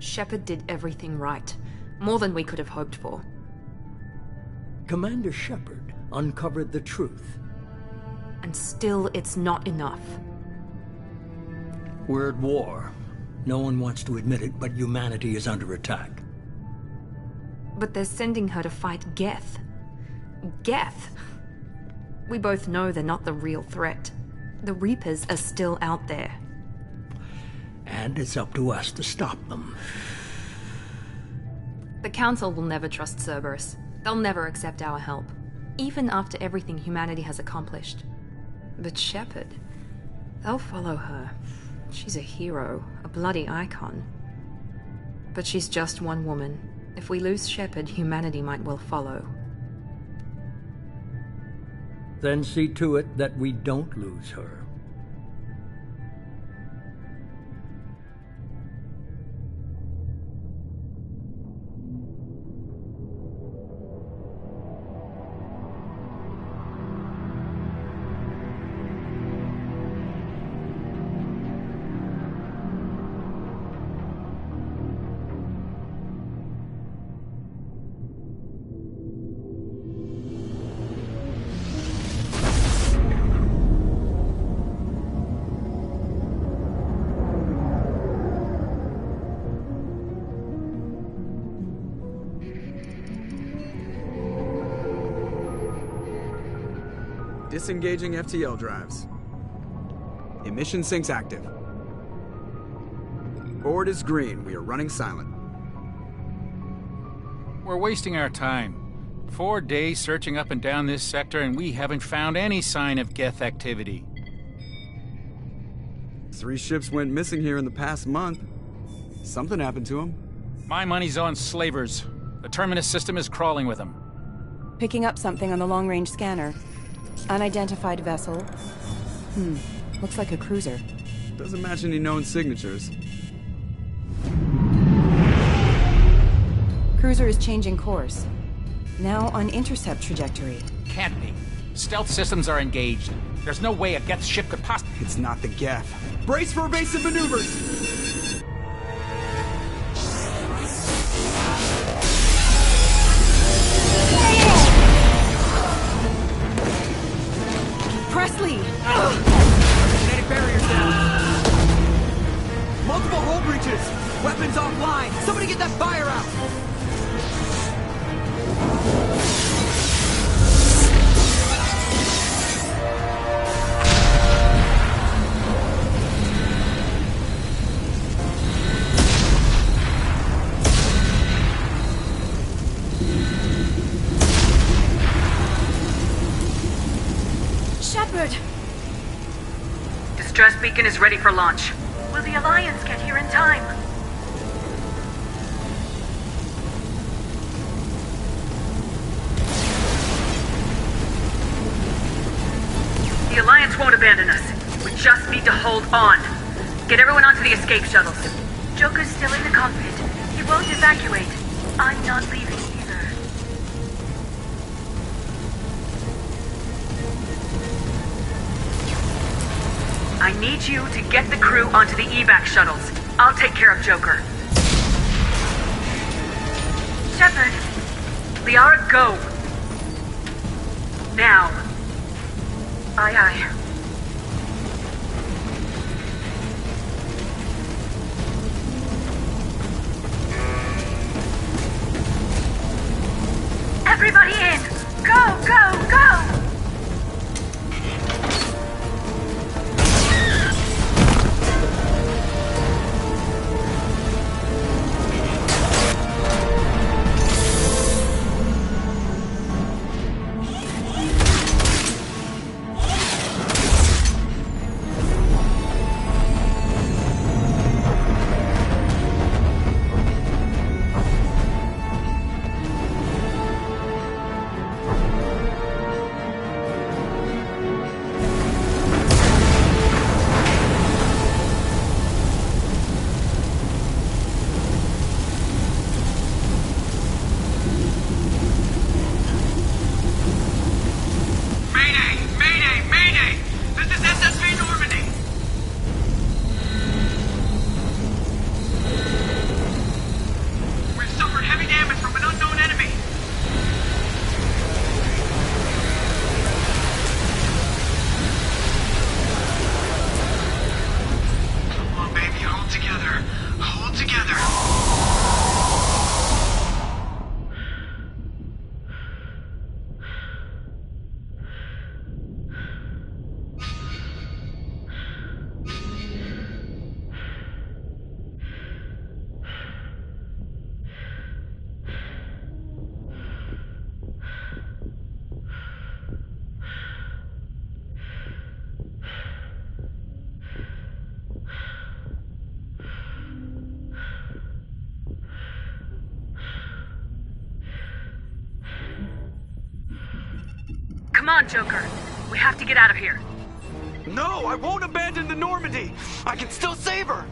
Shepard did everything right. More than we could have hoped for. Commander Shepard uncovered the truth. And still, it's not enough. We're at war. No one wants to admit it, but humanity is under attack. But they're sending her to fight Geth. Geth! We both know they're not the real threat. The Reapers are still out there. And it's up to us to stop them. The Council will never trust Cerberus. They'll never accept our help, even after everything humanity has accomplished. But Shepard, they'll follow her. She's a hero, a bloody icon. But she's just one woman. If we lose Shepard, humanity might well follow. Then see to it that we don't lose her. Disengaging FTL drives. Emission sinks active. Board is green. We are running silent. We're wasting our time. 4 days searching up and down this sector, and we haven't found any sign of Geth activity. 3 ships went missing here in the past month. Something happened to them. My money's on slavers. The Terminus system is crawling with them. Picking up something on the long-range scanner. Unidentified vessel. Looks like a cruiser. Doesn't match any known signatures. Cruiser is changing course. Now on intercept trajectory. Can't be. Stealth systems are engaged. There's no way a Geth ship could possibly... It's not the Geth. Brace for evasive maneuvers! Presley! Kinetic barriers down. Multiple hull breaches. Weapons offline. Somebody get that fire out. Shepard! Distress beacon is ready for launch. Will the Alliance get here in time? The Alliance won't abandon us. We just need to hold on. Get everyone onto the escape shuttles. Joker's still in the cockpit. He won't evacuate. I'm not leaving either. I need you to get the crew onto the evac shuttles. I'll take care of Joker. Shepard. Liara, go. Now. Aye, aye. Everybody in! Go, go, go! Come on, Joker. We have to get out of here. No, I won't abandon the Normandy. I can still save her.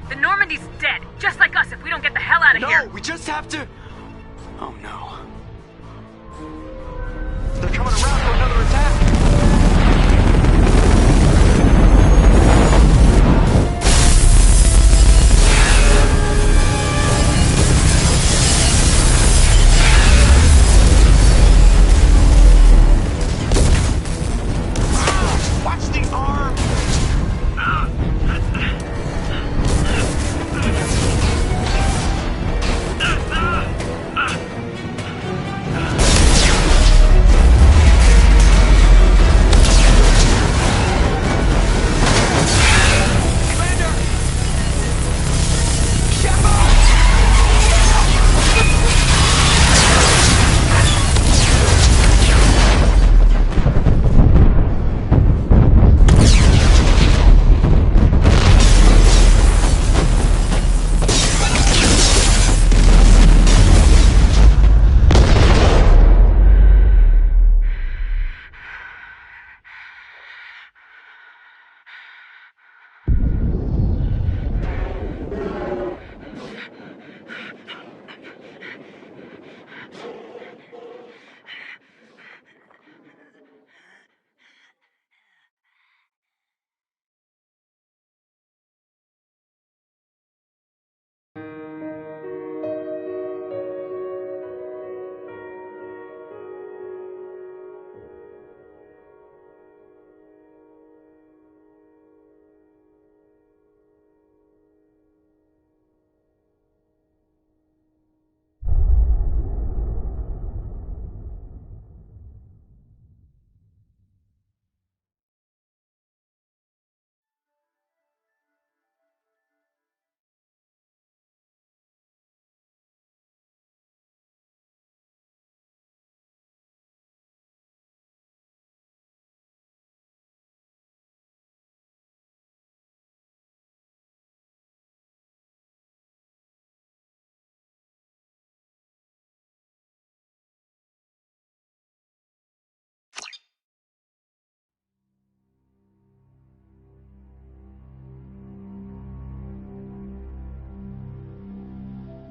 The Normandy's dead, just like us if we don't get the hell out of here. No, we just have to... Oh no. They're coming around for another attack.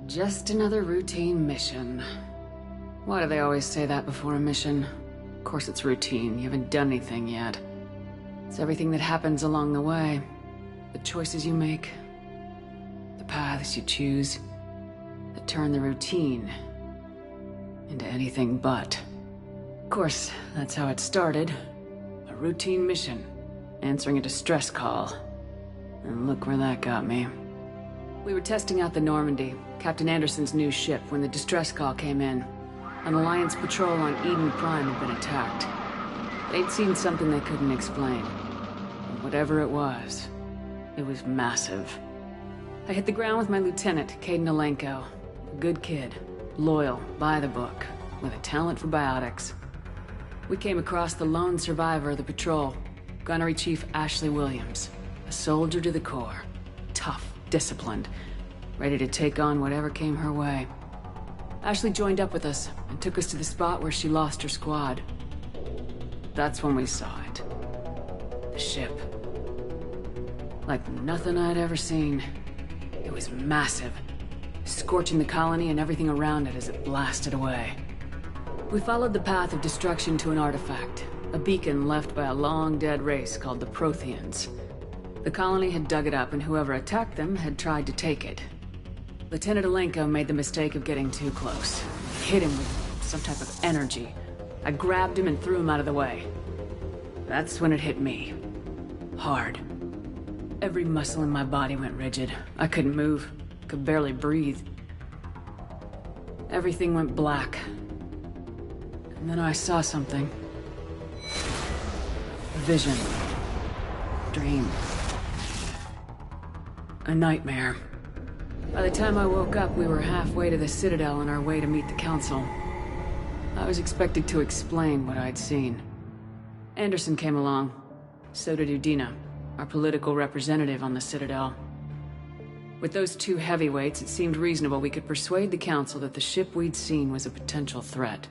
Just another routine mission. Why do they always say that before a mission? Of course it's routine, you haven't done anything yet. It's everything that happens along the way. The choices you make, the paths you choose, that turn the routine into anything but. Of course, that's how it started. A routine mission, answering a distress call. And look where that got me. We were testing out the Normandy, Captain Anderson's new ship, when the distress call came in. An Alliance patrol on Eden Prime had been attacked. They'd seen something they couldn't explain. And whatever it was massive. I hit the ground with my lieutenant, Caden Alenko. A good kid, loyal, by the book, with a talent for biotics. We came across the lone survivor of the patrol, Gunnery Chief Ashley Williams. A soldier to the core. Tough, disciplined, ready to take on whatever came her way. Ashley joined up with us and took us to the spot where she lost her squad. That's when we saw it. The ship. Like nothing I'd ever seen. It was massive, scorching the colony and everything around it as it blasted away. We followed the path of destruction to an artifact, a beacon left by a long-dead race called the Protheans. The colony had dug it up, and whoever attacked them had tried to take it. Lieutenant Alenko made the mistake of getting too close. Hit him with some type of energy. I grabbed him and threw him out of the way. That's when it hit me. Hard. Every muscle in my body went rigid. I couldn't move, could barely breathe. Everything went black. And then I saw something. A vision. Dream. A nightmare. By the time I woke up, we were halfway to the Citadel on our way to meet the Council. I was expected to explain what I'd seen. Anderson came along. So did Udina, our political representative on the Citadel. With those two heavyweights, it seemed reasonable we could persuade the Council that the ship we'd seen was a potential threat.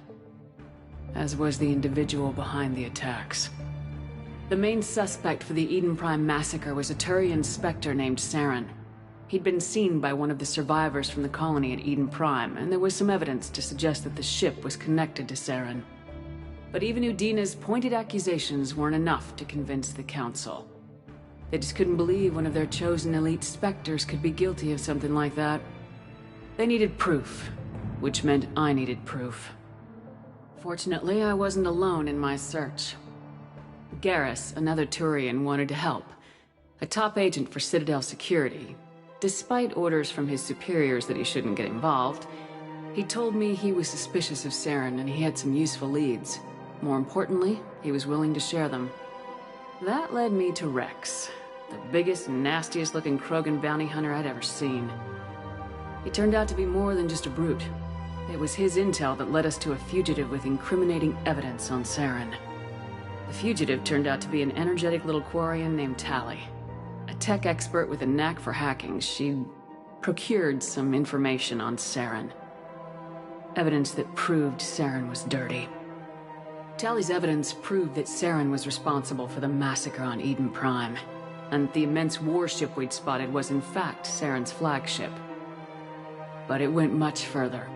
As was the individual behind the attacks. The main suspect for the Eden Prime massacre was a Turian Spectre named Saren. He'd been seen by one of the survivors from the colony at Eden Prime, and there was some evidence to suggest that the ship was connected to Saren. But even Udina's pointed accusations weren't enough to convince the Council. They just couldn't believe one of their chosen elite Spectres could be guilty of something like that. They needed proof, which meant I needed proof. Fortunately, I wasn't alone in my search. Garrus, another Turian, wanted to help. A top agent for Citadel Security. Despite orders from his superiors that he shouldn't get involved, he told me he was suspicious of Saren and he had some useful leads. More importantly, he was willing to share them. That led me to Rex, the biggest, nastiest looking Krogan bounty hunter I'd ever seen. He turned out to be more than just a brute. It was his intel that led us to a fugitive with incriminating evidence on Saren. The fugitive turned out to be an energetic little Quarian named Tali. A tech expert with a knack for hacking, she'd procured some information on Saren. Evidence that proved Saren was dirty. Tali's evidence proved that Saren was responsible for the massacre on Eden Prime, and the immense warship we'd spotted was in fact Saren's flagship. But it went much further.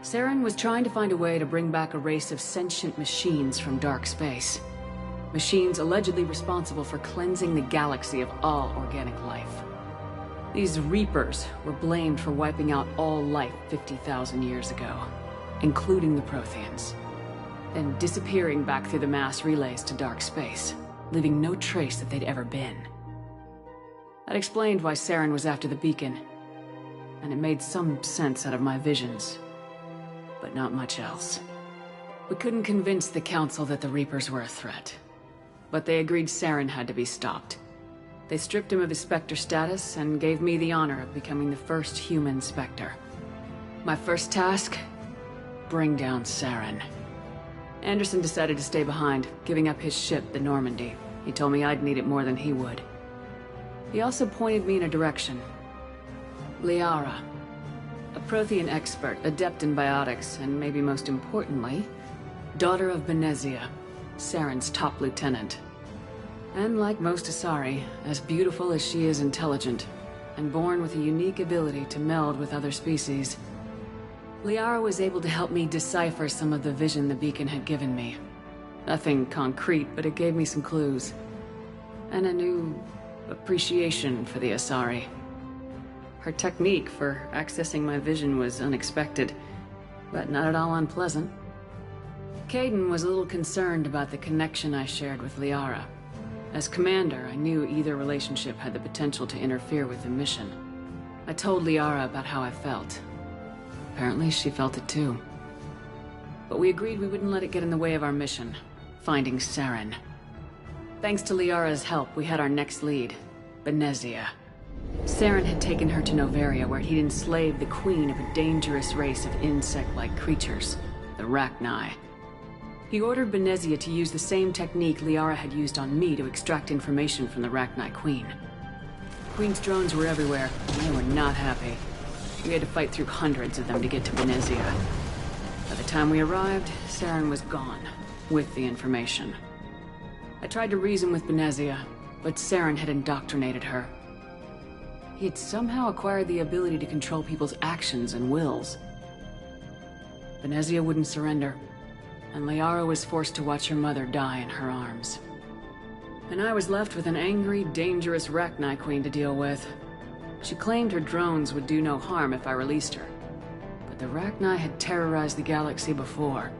Saren was trying to find a way to bring back a race of sentient machines from dark space. Machines allegedly responsible for cleansing the galaxy of all organic life. These Reapers were blamed for wiping out all life 50,000 years ago, including the Protheans, then disappearing back through the mass relays to dark space, leaving no trace that they'd ever been. That explained why Saren was after the beacon, and it made some sense out of my visions. But not much else. We couldn't convince the Council that the Reapers were a threat. But they agreed Saren had to be stopped. They stripped him of his Spectre status and gave me the honor of becoming the first human Spectre. My first task? Bring down Saren. Anderson decided to stay behind, giving up his ship, the Normandy. He told me I'd need it more than he would. He also pointed me in a direction. Liara. A Prothean expert, adept in biotics, and maybe most importantly, daughter of Benezia, Saren's top lieutenant. And like most Asari, as beautiful as she is intelligent, and born with a unique ability to meld with other species. Liara was able to help me decipher some of the vision the beacon had given me. Nothing concrete, but it gave me some clues. And a new appreciation for the Asari. Her technique for accessing my vision was unexpected, but not at all unpleasant. Kaidan was a little concerned about the connection I shared with Liara. As commander, I knew either relationship had the potential to interfere with the mission. I told Liara about how I felt. Apparently, she felt it too. But we agreed we wouldn't let it get in the way of our mission, finding Saren. Thanks to Liara's help, we had our next lead, Benezia. Saren had taken her to Noveria, where he'd enslaved the queen of a dangerous race of insect-like creatures, the Rachni. He ordered Benezia to use the same technique Liara had used on me to extract information from the Rachni queen. The queen's drones were everywhere, and they were not happy. We had to fight through hundreds of them to get to Benezia. By the time we arrived, Saren was gone, with the information. I tried to reason with Benezia, but Saren had indoctrinated her. He had somehow acquired the ability to control people's actions and wills. Benezia wouldn't surrender, and Liara was forced to watch her mother die in her arms. And I was left with an angry, dangerous Rachni queen to deal with. She claimed her drones would do no harm if I released her. But the Rachni had terrorized the galaxy before.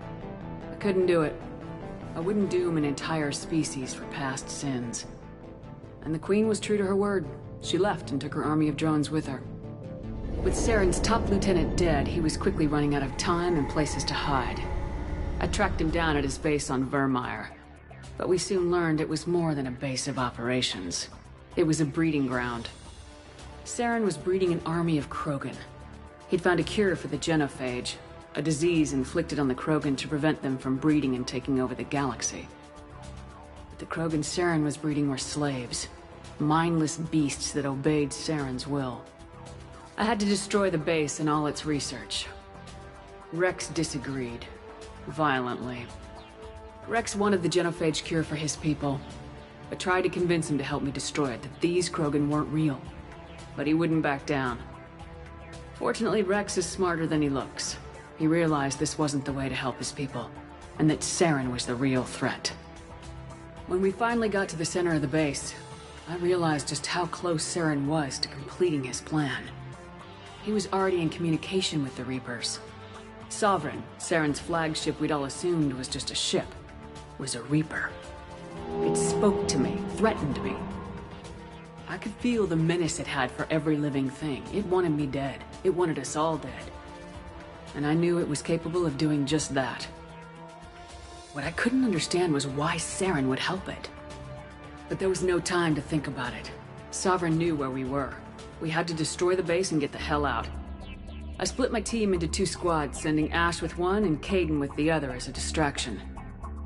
I couldn't do it. I wouldn't doom an entire species for past sins. And the queen was true to her word. She left and took her army of drones with her. With Saren's top lieutenant dead, he was quickly running out of time and places to hide. I tracked him down at his base on Vermeer, but we soon learned it was more than a base of operations. It was a breeding ground. Saren was breeding an army of Krogan. He'd found a cure for the genophage, a disease inflicted on the Krogan to prevent them from breeding and taking over the galaxy. But the Krogan Saren was breeding were slaves. Mindless beasts that obeyed Saren's will. I had to destroy the base and all its research. Rex disagreed. Violently. Rex wanted the genophage cure for his people. I tried to convince him to help me destroy it, that these Krogan weren't real. But he wouldn't back down. Fortunately, Rex is smarter than he looks. He realized this wasn't the way to help his people, and that Saren was the real threat. When we finally got to the center of the base, I realized just how close Saren was to completing his plan. He was already in communication with the Reapers. Sovereign, Saren's flagship we'd all assumed was just a ship, was a Reaper. It spoke to me, threatened me. I could feel the menace it had for every living thing. It wanted me dead. It wanted us all dead. And I knew it was capable of doing just that. What I couldn't understand was why Saren would help it. But there was no time to think about it. Sovereign knew where we were. We had to destroy the base and get the hell out. I split my team into 2 squads, sending Ash with one and Kaidan with the other as a distraction.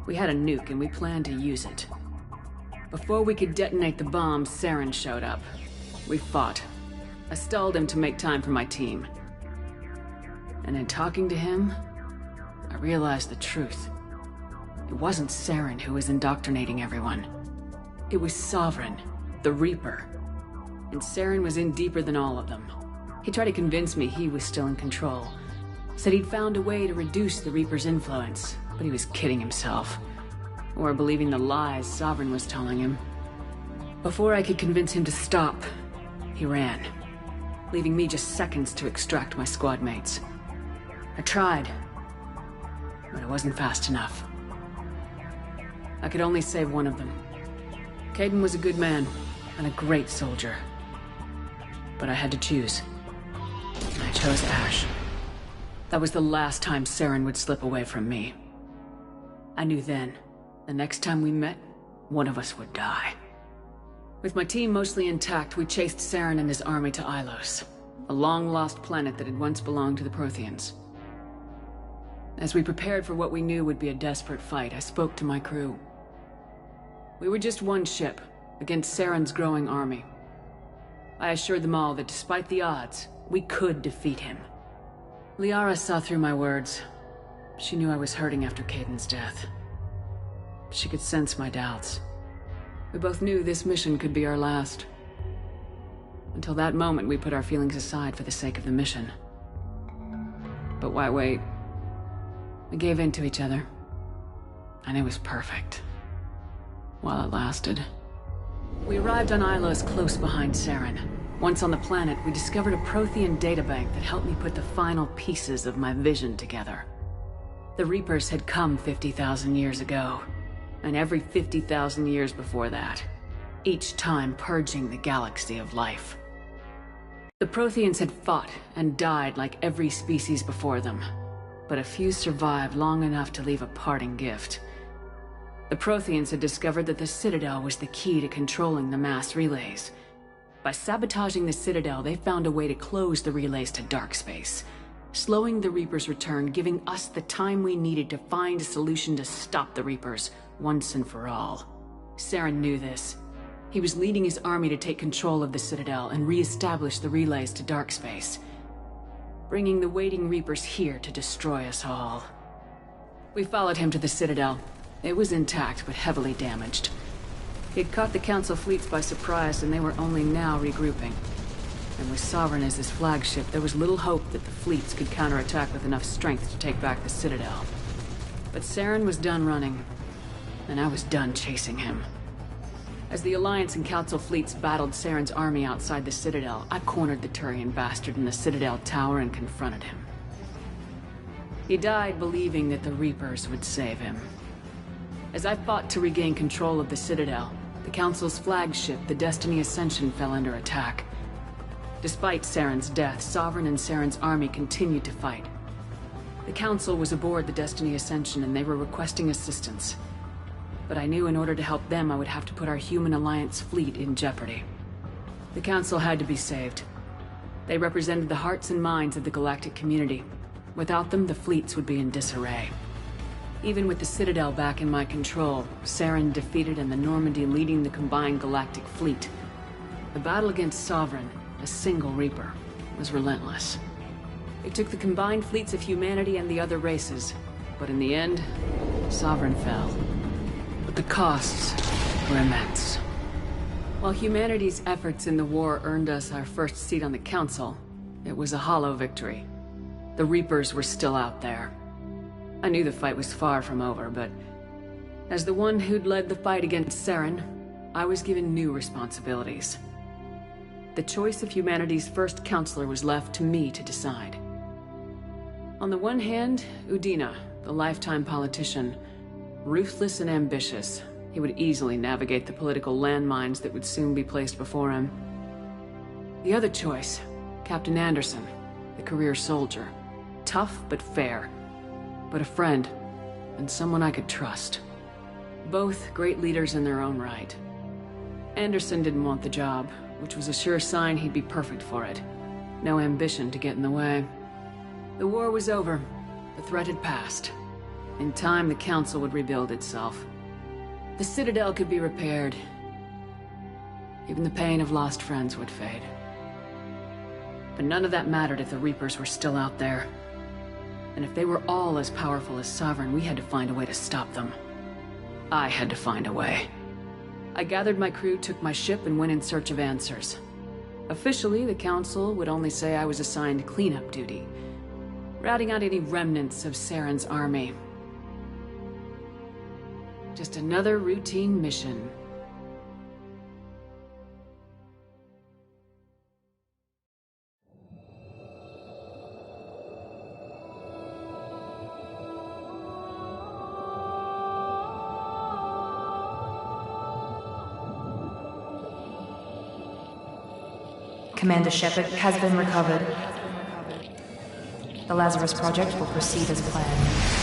We had a nuke and we planned to use it. Before we could detonate the bomb, Saren showed up. We fought. I stalled him to make time for my team. And in talking to him, I realized the truth. It wasn't Saren who was indoctrinating everyone. It was Sovereign, the Reaper. And Saren was in deeper than all of them. He tried to convince me he was still in control. Said he'd found a way to reduce the Reaper's influence, but he was kidding himself. Or believing the lies Sovereign was telling him. Before I could convince him to stop, he ran, leaving me just seconds to extract my squad mates. I tried, but it wasn't fast enough. I could only save one of them. Kaidan was a good man, and a great soldier. But I had to choose. And I chose Ash. That was the last time Saren would slip away from me. I knew then, the next time we met, one of us would die. With my team mostly intact, we chased Saren and his army to Ilos, a long-lost planet that had once belonged to the Protheans. As we prepared for what we knew would be a desperate fight, I spoke to my crew. We were just one ship, against Saren's growing army. I assured them all that despite the odds, we could defeat him. Liara saw through my words. She knew I was hurting after Kaidan's death. She could sense my doubts. We both knew this mission could be our last. Until that moment, we put our feelings aside for the sake of the mission. But why wait? We gave in to each other. And it was perfect. While it lasted. We arrived on Ilos close behind Saren. Once on the planet, we discovered a Prothean databank that helped me put the final pieces of my vision together. The Reapers had come 50,000 years ago, and every 50,000 years before that, each time purging the galaxy of life. The Protheans had fought and died like every species before them, but a few survived long enough to leave a parting gift. The Protheans had discovered that the Citadel was the key to controlling the mass relays. By sabotaging the Citadel, they found a way to close the relays to dark space, slowing the Reapers' return, giving us the time we needed to find a solution to stop the Reapers once and for all. Saren knew this. He was leading his army to take control of the Citadel and re-establish the relays to dark space, bringing the waiting Reapers here to destroy us all. We followed him to the Citadel. It was intact, but heavily damaged. He'd caught the Council fleets by surprise, and they were only now regrouping. And with Sovereign as his flagship, there was little hope that the fleets could counterattack with enough strength to take back the Citadel. But Saren was done running, and I was done chasing him. As the Alliance and Council fleets battled Saren's army outside the Citadel, I cornered the Turian bastard in the Citadel tower and confronted him. He died believing that the Reapers would save him. As I fought to regain control of the Citadel, the Council's flagship, the Destiny Ascension, fell under attack. Despite Saren's death, Sovereign and Saren's army continued to fight. The Council was aboard the Destiny Ascension and they were requesting assistance. But I knew in order to help them, I would have to put our human Alliance fleet in jeopardy. The Council had to be saved. They represented the hearts and minds of the galactic community. Without them, the fleets would be in disarray. Even with the Citadel back in my control, Saren defeated and the Normandy leading the combined galactic fleet. The battle against Sovereign, a single Reaper, was relentless. They took the combined fleets of humanity and the other races, but in the end, Sovereign fell. But the costs were immense. While humanity's efforts in the war earned us our first seat on the Council, it was a hollow victory. The Reapers were still out there. I knew the fight was far from over, but as the one who'd led the fight against Saren, I was given new responsibilities. The choice of humanity's first counselor was left to me to decide. On the one hand, Udina, the lifetime politician, ruthless and ambitious, he would easily navigate the political landmines that would soon be placed before him. The other choice, Captain Anderson, the career soldier, tough but fair, but a friend, and someone I could trust. Both great leaders in their own right. Anderson didn't want the job, which was a sure sign he'd be perfect for it. No ambition to get in the way. The war was over. The threat had passed. In time, the Council would rebuild itself. The Citadel could be repaired. Even the pain of lost friends would fade. But none of that mattered if the Reapers were still out there. And if they were all as powerful as Sovereign, we had to find a way to stop them. I had to find a way. I gathered my crew, took my ship, and went in search of answers. Officially, the Council would only say I was assigned cleanup duty, routing out any remnants of Saren's army. Just another routine mission. Commander Shepard has been recovered. The Lazarus Project will proceed as planned.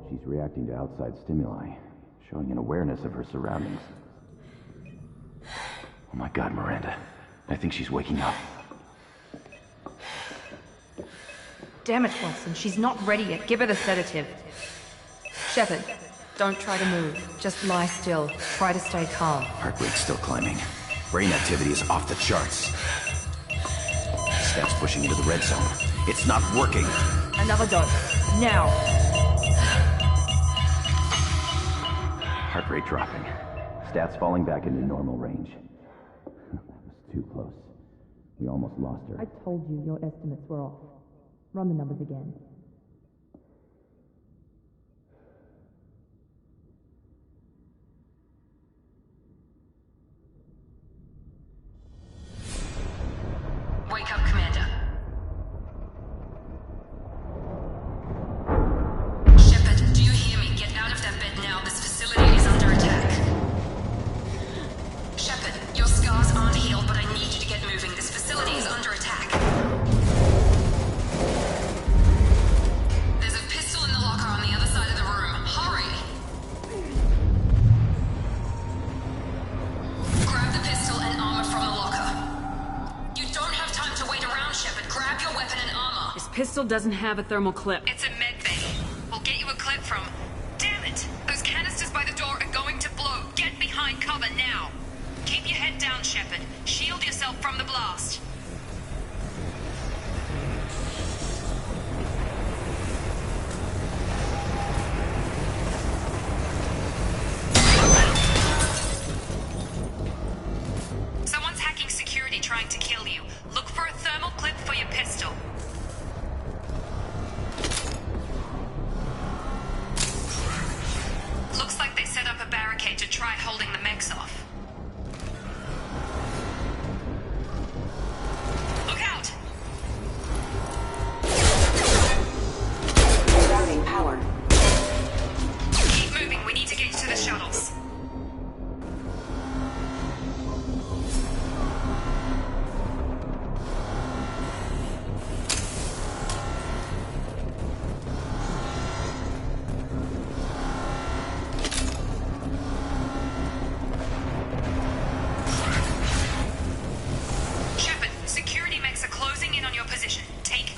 She's reacting to outside stimuli, showing an awareness of her surroundings. Oh my god, Miranda. I think she's waking up. Damn it, Watson. She's not ready yet. Give her the sedative. Shepard, don't try to move. Just lie still. Try to stay calm. Heart rate's still climbing. Brain activity is off the charts. Steps pushing into the red zone. It's not working. Another dose. Now. Heart rate dropping. Stats falling back into normal range. That was too close. We almost lost her. I told you your estimates were off. Run the numbers again. Wake up, Commander. Shepard, do you hear me? Get out of that bed now. This facility is under attack. Shepard, your scars aren't healed, but I need you to get moving. This facility is under attack. There's a pistol in the locker on the other side of the room. Hurry! Grab the pistol and armor from the locker. You don't have time to wait around, Shepard. Grab your weapon and armor. This pistol doesn't have a thermal clip. It's a med bay. We'll get you a clip from... Damn it! Those canisters by the door are going to blow. Get behind cover now. Keep your head down, Shepard. Shield yourself from the blast. Someone's hacking security trying to kill you. Look for a thermal clip for your pistol. Looks like they set up a barricade to try holding the mechs off. Look out! Routing power. Keep moving, we need to get you to the shuttles. Shepard, security mechs are closing in on your position. Take...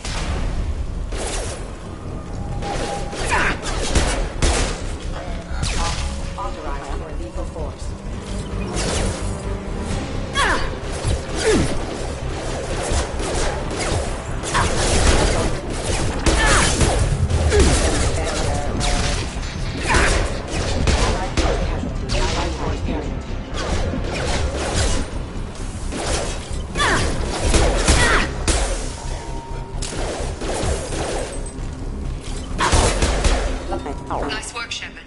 Authorized for lethal force. Nice work, Shepard.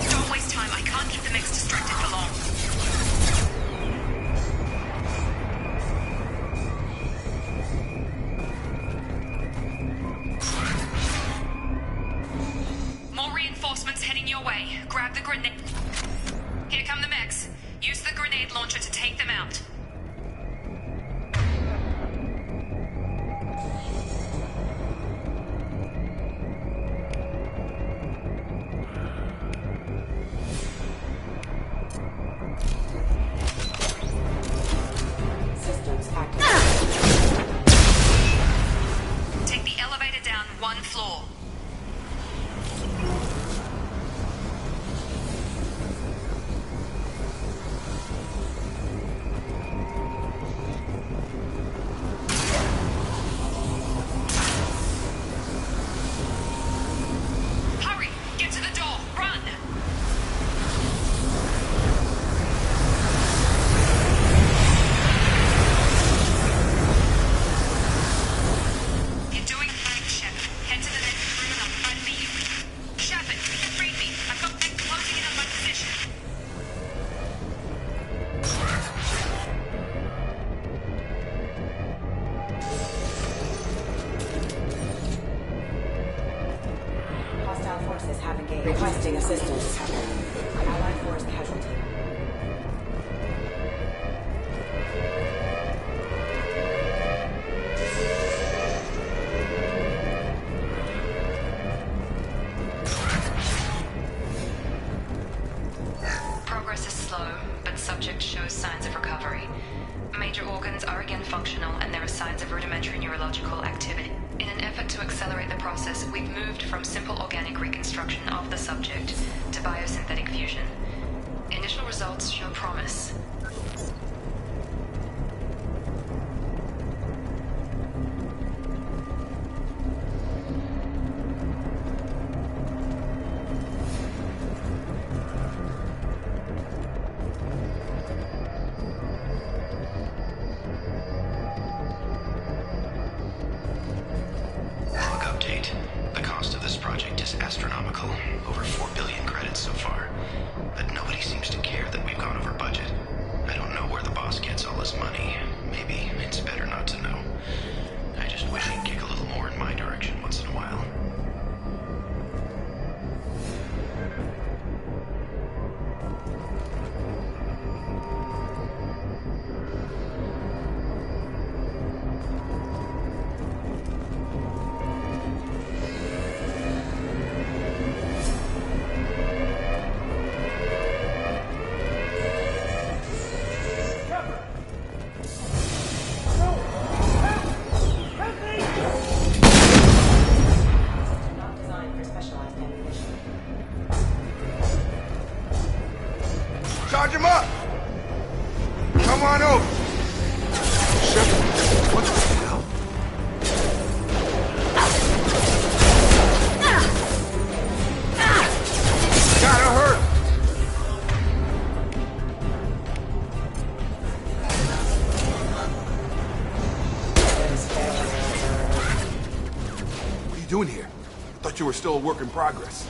Don't waste time. I can't keep the mechs distracted for long. More reinforcements heading your way. Grab the grenade. Here come the mechs. Use the grenade launcher to take them out. Systems active. Take the elevator down one floor. forces have engaged. Requesting assistance. Allied force casualty. Progress is slow, but subject shows signs of recovery. Major organs are again functional, and there are signs of rudimentary neurological activity. In an effort to accelerate the process, we've moved from simple organic reconstruction of the subject to biosynthetic fusion. Initial results show promise. The cost of this project is astronomical, over 4 billion credits so far. But nobody seems to care that we've gone over budget. I don't know where the boss gets all his money. Maybe it's better not to know. I just wish he'd kick a little more in my direction once in a while. Charge him up! Come on over! Shepard, what the hell? Gotta hurt! What are you doing here? I thought you were still a work in progress.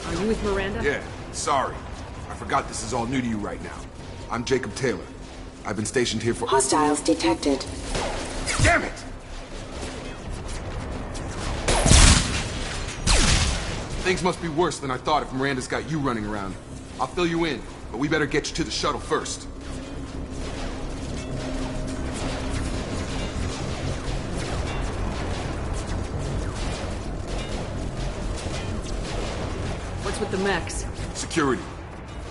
Are you with Miranda? Yeah, sorry. I forgot this is all new to you right now. I'm Jacob Taylor. I've been stationed here for— Hostiles detected. Damn it! Things must be worse than I thought if Miranda's got you running around. I'll fill you in, but we better get you to the shuttle first. What's with the mechs? Security.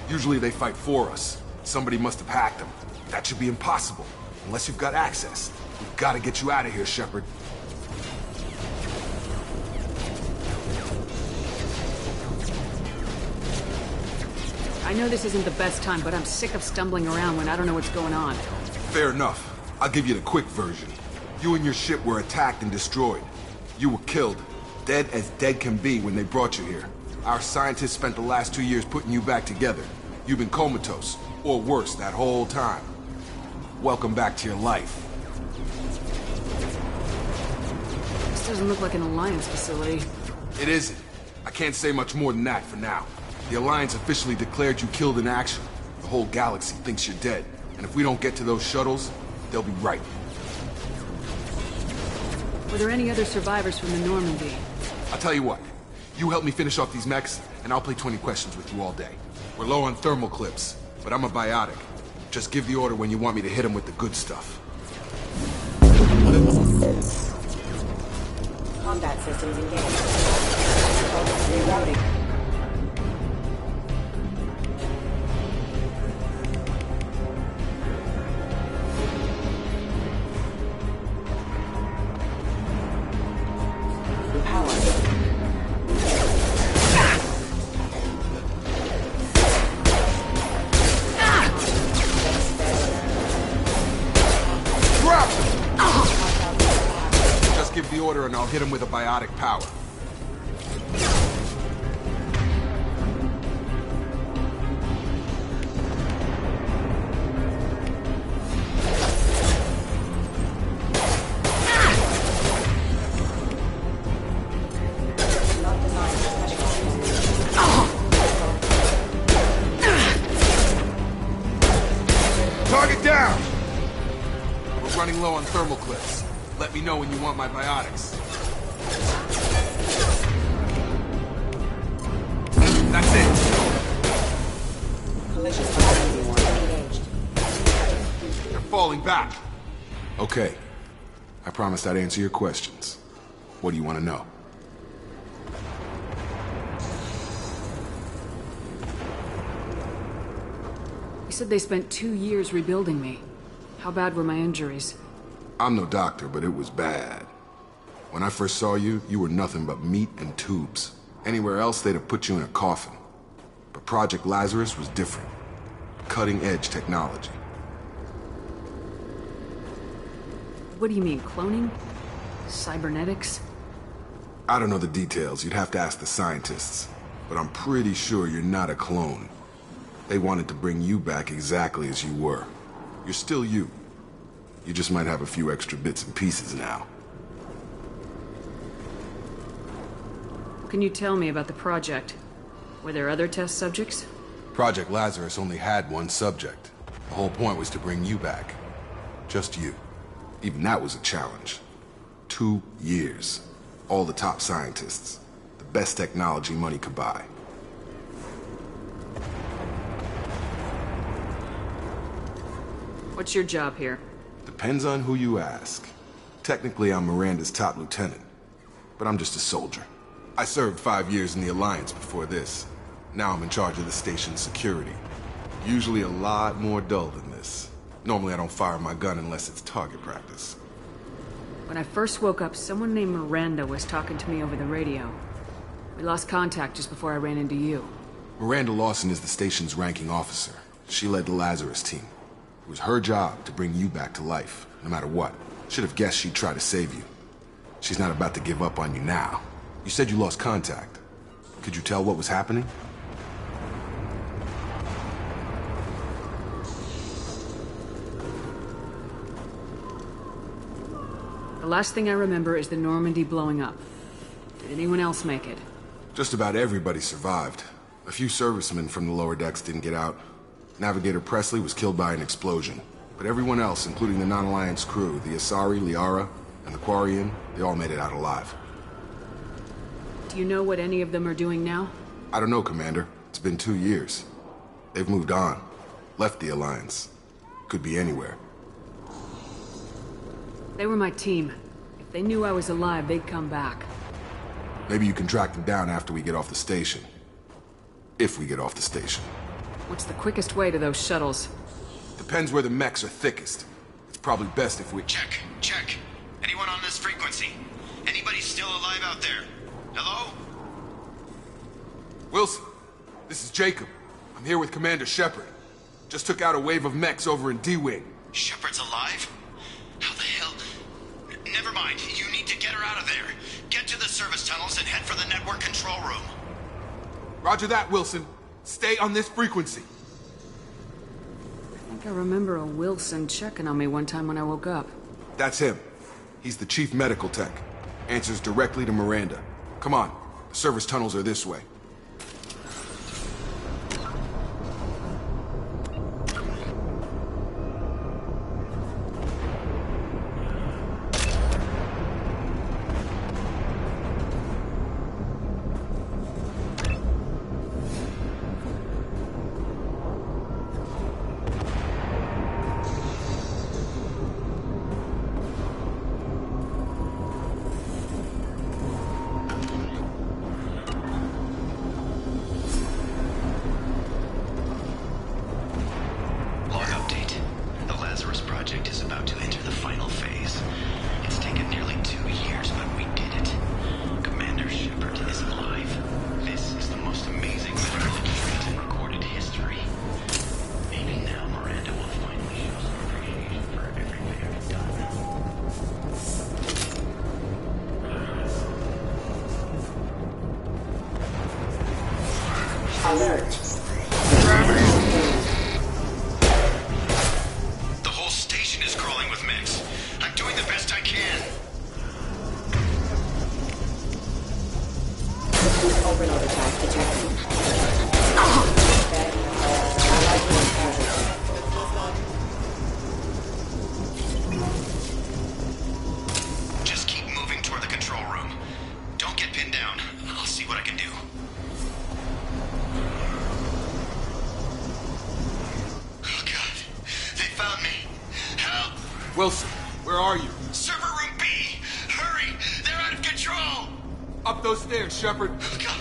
Usually they fight for us. Somebody must have hacked them. That should be impossible, unless you've got access. We've got to get you out of here, Shepard. I know this isn't the best time, but I'm sick of stumbling around when I don't know what's going on. Fair enough. I'll give you the quick version. You and your ship were attacked and destroyed. You were killed, dead as dead can be when they brought you here. Our scientists spent the last 2 years putting you back together. You've been comatose, or worse, that whole time. Welcome back to your life. This doesn't look like an Alliance facility. It isn't. I can't say much more than that for now. The Alliance officially declared you killed in action. The whole galaxy thinks you're dead. And if we don't get to those shuttles, they'll be right. Were there any other survivors from the Normandy? I'll tell you what. You help me finish off these mechs, and I'll play 20 questions with you all day. We're low on thermal clips, but I'm a biotic. Just give the order when you want me to hit them with the good stuff. Combat systems engaged. Rerouting. Give the order and I'll hit him with a biotic power. Target down! We're running low on thermal thermal clips. Let me know when you want my biotics. That's it. They're falling back. Okay. I promised I'd answer your questions. What do you want to know? You said they spent 2 years rebuilding me. How bad were my injuries? I'm no doctor, but it was bad. When I first saw you, you were nothing but meat and tubes. Anywhere else, they'd have put you in a coffin. But Project Lazarus was different. Cutting-edge technology. What do you mean, cloning? Cybernetics? I don't know the details. You'd have to ask the scientists. But I'm pretty sure you're not a clone. They wanted to bring you back exactly as you were. You're still you. You just might have a few extra bits and pieces now. What can you tell me about the project? Were there other test subjects? Project Lazarus only had one subject. The whole point was to bring you back. Just you. Even that was a challenge. 2 years. All the top scientists. The best technology money could buy. What's your job here? Depends on who you ask. Technically, I'm Miranda's top lieutenant. But I'm just a soldier. I served 5 years in the Alliance before this. Now I'm in charge of the station's security. Usually a lot more dull than this. Normally I don't fire my gun unless it's target practice. When I first woke up, someone named Miranda was talking to me over the radio. We lost contact just before I ran into you. Miranda Lawson is the station's ranking officer. She led the Lazarus team. It was her job to bring you back to life, no matter what. Should have guessed she'd try to save you. She's not about to give up on you now. You said you lost contact. Could you tell what was happening? The last thing I remember is the Normandy blowing up. Did anyone else make it? Just about everybody survived. A few servicemen from the lower decks didn't get out. Navigator Presley was killed by an explosion. But everyone else, including the non-Alliance crew, the Asari, Liara, and the Quarian, they all made it out alive. Do you know what any of them are doing now? I don't know, Commander. It's been 2 years. They've moved on. Left the Alliance. Could be anywhere. They were my team. If they knew I was alive, they'd come back. Maybe you can track them down after we get off the station. If we get off the station. What's the quickest way to those shuttles? Depends where the mechs are thickest. It's probably best if we... Check. Anyone on this frequency? Anybody still alive out there? Hello? Wilson, this is Jacob. I'm here with Commander Shepard. Just took out a wave of mechs over in D-Wing. Shepard's alive? How the hell? Never mind. You need to get her out of there. Get to the service tunnels and head for the network control room. Roger that, Wilson. Stay on this frequency. I think I remember a Wilson checking on me one time when I woke up. That's him. He's the chief medical tech. Answers directly to Miranda. Come on. The service tunnels are this way. Alert. The whole station is crawling with mechs. I'm doing the best I can. Overload attack detected. Wilson, where are you? Server room B! Hurry! They're out of control! Up those stairs, Shepard. Oh, God!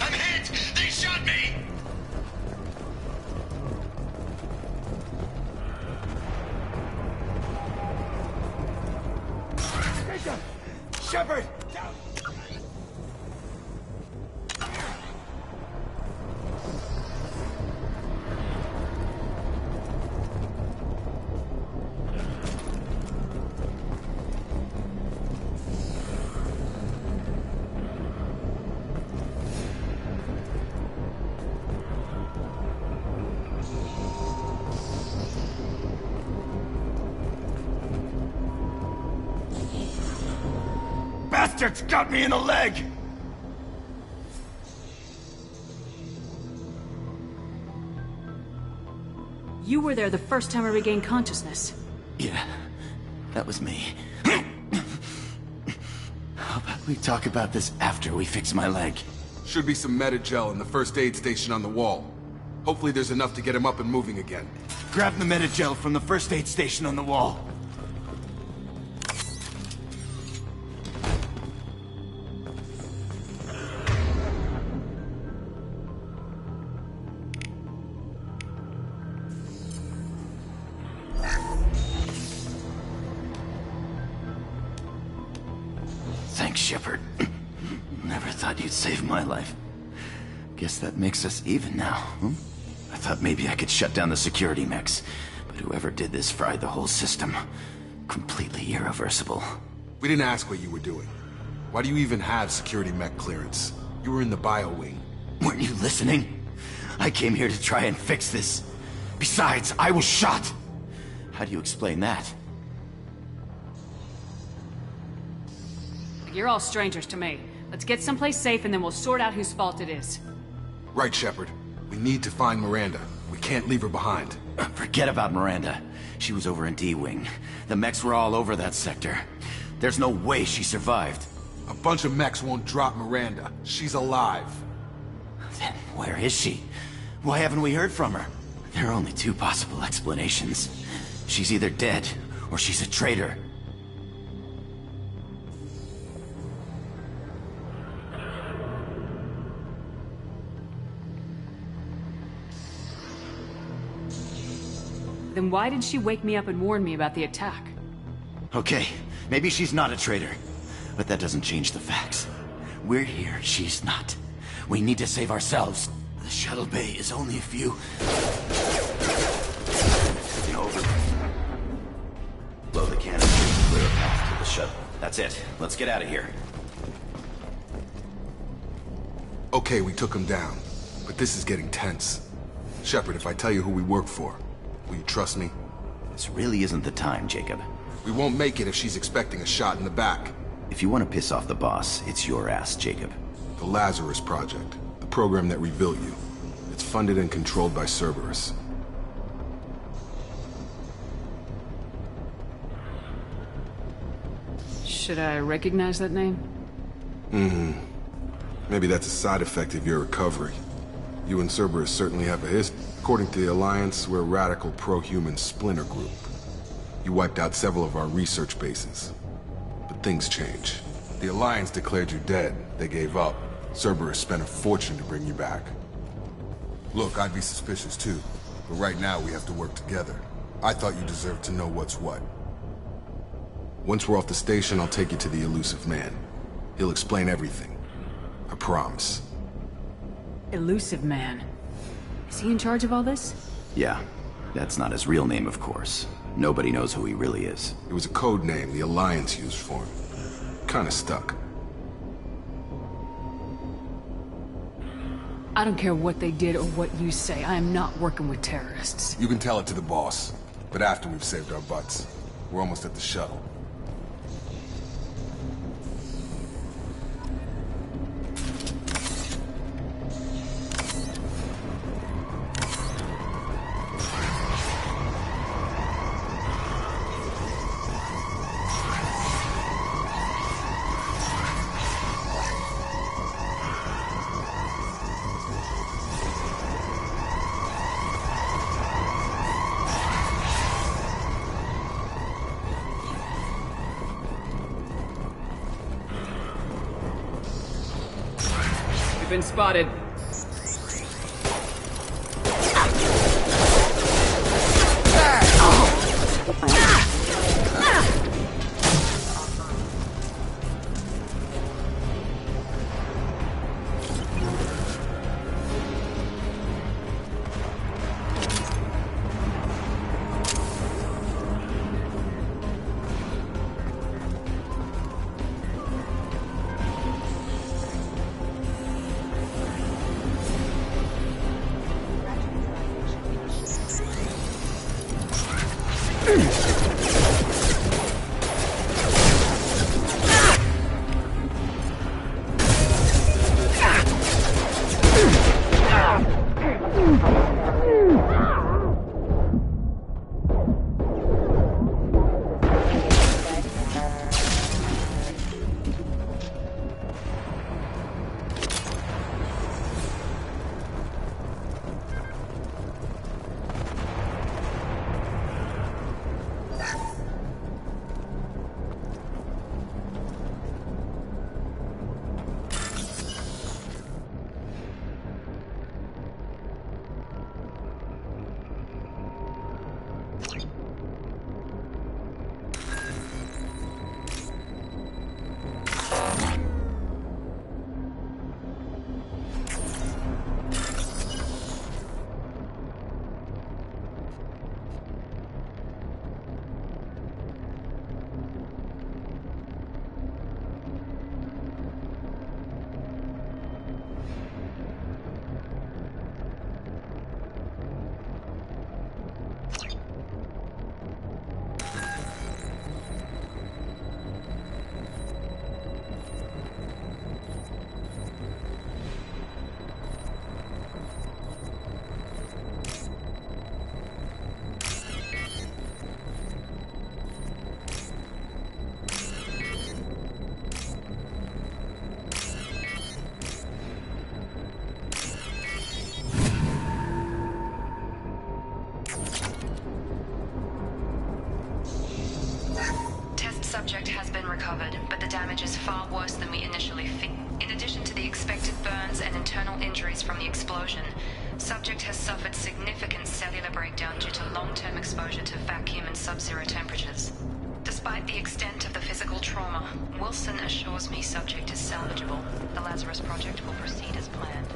I'm hit! They shot me! Shepard! Down! Bastards got me in the leg! You were there the first time I regained consciousness. Yeah, that was me. How about we talk about this after we fix my leg? Should be some medi-gel in the first aid station on the wall. Hopefully there's enough to get him up and moving again. Grab the medi-gel from the first aid station on the wall. Thanks, Shepard. Never thought you'd save my life. Guess that makes us even now, huh? I thought maybe I could shut down the security mechs, but whoever did this fried the whole system. Completely irreversible. We didn't ask what you were doing. Why do you even have security mech clearance? You were in the bio wing. Weren't you listening? I came here to try and fix this. Besides, I was shot. How do you explain that? You're all strangers to me. Let's get someplace safe and then we'll sort out whose fault it is. Right, Shepard. We need to find Miranda. We can't leave her behind. Forget about Miranda. She was over in D-Wing. The mechs were all over that sector. There's no way she survived. A bunch of mechs won't drop Miranda. She's alive. Then where is she? Why haven't we heard from her? There are only two possible explanations. She's either dead, or she's a traitor. Then why did she wake me up and warn me about the attack? Okay, maybe she's not a traitor. But that doesn't change the facts. We're here, she's not. We need to save ourselves. The shuttle bay is only a few... over. Blow the cannon to clear a path to the shuttle. That's it. Let's get out of here. Okay, we took him down. But this is getting tense. Shepard, if I tell you who we work for, will you trust me? This really isn't the time, Jacob. We won't make it if she's expecting a shot in the back. If you want to piss off the boss, it's your ass, Jacob. The Lazarus Project, the program that rebuilt you. It's funded and controlled by Cerberus. Should I recognize that name? Maybe that's a side effect of your recovery. You and Cerberus certainly have a history. According to the Alliance, we're a radical pro-human splinter group. You wiped out several of our research bases. But things change. The Alliance declared you dead. They gave up. Cerberus spent a fortune to bring you back. Look, I'd be suspicious too. But right now we have to work together. I thought you deserved to know what's what. Once we're off the station, I'll take you to the elusive man. He'll explain everything. I promise. Elusive Man. Is he in charge of all this? Yeah. That's not his real name, of course. Nobody knows who he really is. It was a code name the Alliance used for him. Kinda stuck. I don't care what they did or what you say. I am not working with terrorists. You can tell it to the boss. But after we've saved our butts. We're almost at the shuttle. Been spotted. Subject has been recovered, but the damage is far worse than we initially feared. In addition to the expected burns and internal injuries from the explosion, subject has suffered significant cellular breakdown due to long-term exposure to vacuum and sub-zero temperatures. Despite the extent of the physical trauma, Wilson assures me subject is salvageable. The Lazarus Project will proceed as planned.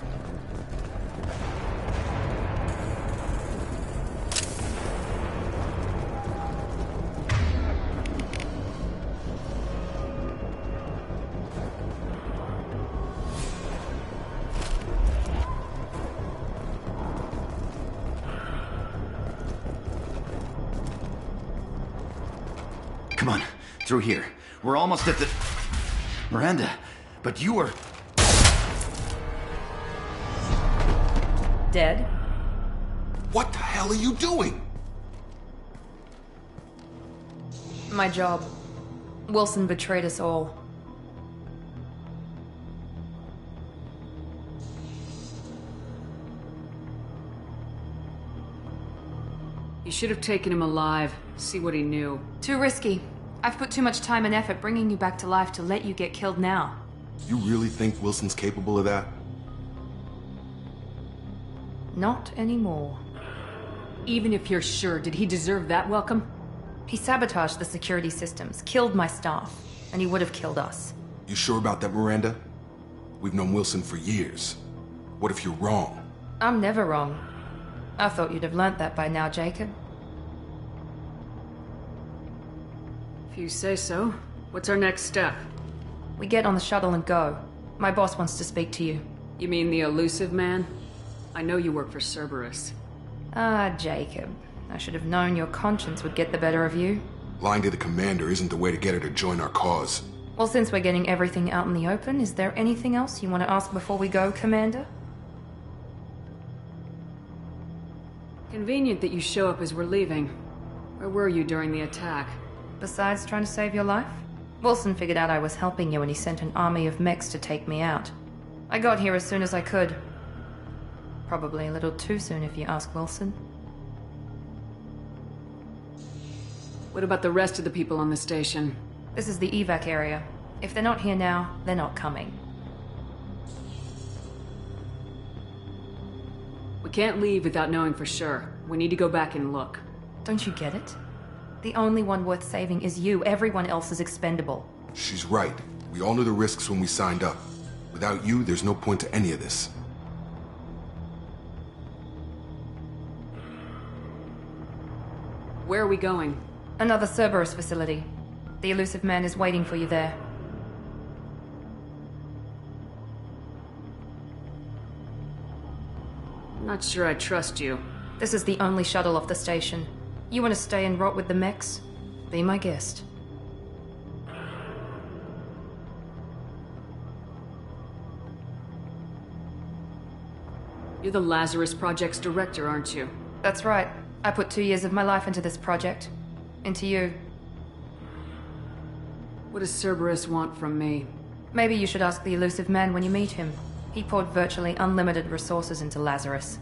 Come on, through here. We're almost at the... Miranda, but you were... Dead? What the hell are you doing? My job. Wilson betrayed us all. You should have taken him alive. See what he knew. Too risky. I've put too much time and effort bringing you back to life to let you get killed now. You really think Wilson's capable of that? Not anymore. Even if you're sure, did he deserve that welcome? He sabotaged the security systems, killed my staff, and he would have killed us. You sure about that, Miranda? We've known Wilson for years. What if you're wrong? I'm never wrong. I thought you'd have learnt that by now, Jacob. If you say so. What's our next step? We get on the shuttle and go. My boss wants to speak to you. You mean the elusive man? I know you work for Cerberus. Ah, Jacob. I should have known your conscience would get the better of you. Lying to the commander isn't the way to get her to join our cause. Well, since we're getting everything out in the open, is there anything else you want to ask before we go, Commander? Convenient that you show up as we're leaving. Where were you during the attack? Besides trying to save your life? Wilson figured out I was helping you and he sent an army of mechs to take me out. I got here as soon as I could. Probably a little too soon if you ask Wilson. What about the rest of the people on the station? This is the evac area. If they're not here now, they're not coming. Can't leave without knowing for sure. We need to go back and look. Don't you get it? The only one worth saving is you. Everyone else is expendable. She's right. We all knew the risks when we signed up. Without you, there's no point to any of this. Where are we going? Another Cerberus facility. The elusive man is waiting for you there. I'm not sure I trust you. This is the only shuttle off the station. You want to stay and rot with the mechs? Be my guest. You're the Lazarus Project's director, aren't you? That's right. I put 2 years of my life into this project. Into you. What does Cerberus want from me? Maybe you should ask the elusive man when you meet him. He poured virtually unlimited resources into Lazarus.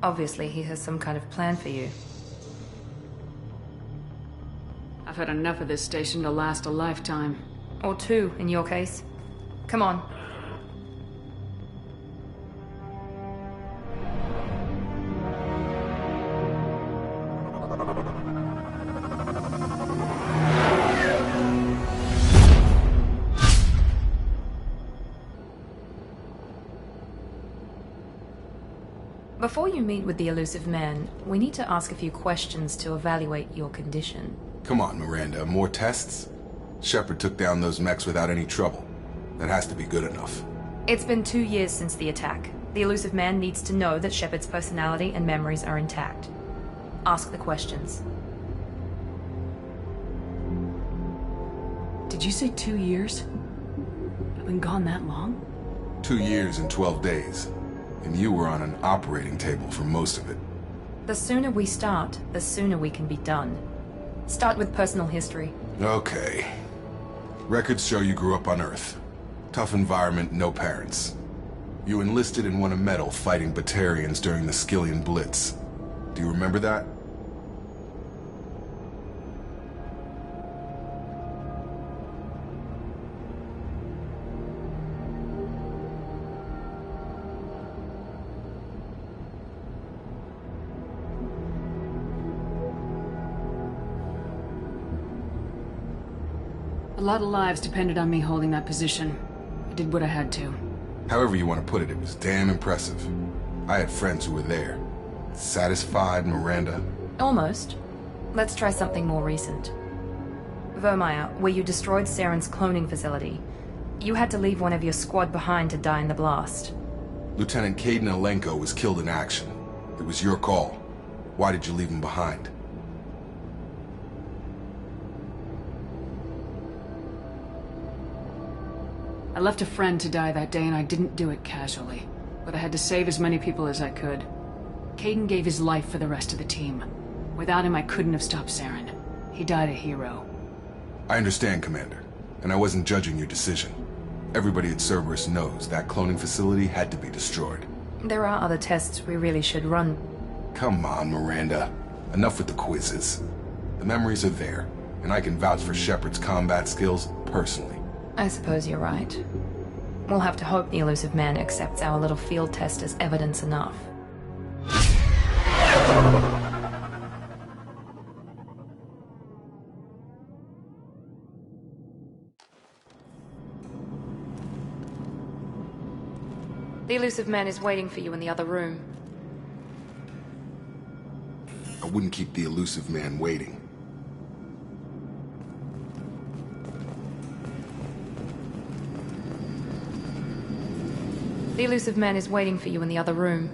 Obviously, he has some kind of plan for you. I've had enough of this station to last a lifetime. Or 2, in your case. Come on. Before you meet with the elusive man, we need to ask a few questions to evaluate your condition. Come on, Miranda, more tests? Shepard took down those mechs without any trouble. That has to be good enough. It's been 2 years since the attack. The elusive man needs to know that Shepard's personality and memories are intact. Ask the questions. Did you say 2 years? I've been gone that long? 2 years and 12 days. And you were on an operating table for most of it. The sooner we start, the sooner we can be done. Start with personal history. Okay. Records show you grew up on Earth. Tough environment, no parents. You enlisted and won a medal fighting Batarians during the Skillian Blitz. Do you remember that? A lot of lives depended on me holding that position. I did what I had to. However you want to put it, it was damn impressive. I had friends who were there. Satisfied, Miranda? Almost. Let's try something more recent. Vermeer, where you destroyed Saren's cloning facility. You had to leave one of your squad behind to die in the blast. Lieutenant Caden Alenko was killed in action. It was your call. Why did you leave him behind? I left a friend to die that day, and I didn't do it casually. But I had to save as many people as I could. Caden gave his life for the rest of the team. Without him, I couldn't have stopped Saren. He died a hero. I understand, Commander. And I wasn't judging your decision. Everybody at Cerberus knows that cloning facility had to be destroyed. There are other tests we really should run. Come on, Miranda. Enough with the quizzes. The memories are there, and I can vouch for Shepard's combat skills personally. I suppose you're right. We'll have to hope the elusive man accepts our little field test as evidence enough. The elusive man is waiting for you in the other room. I wouldn't keep the elusive man waiting. The elusive man is waiting for you in the other room.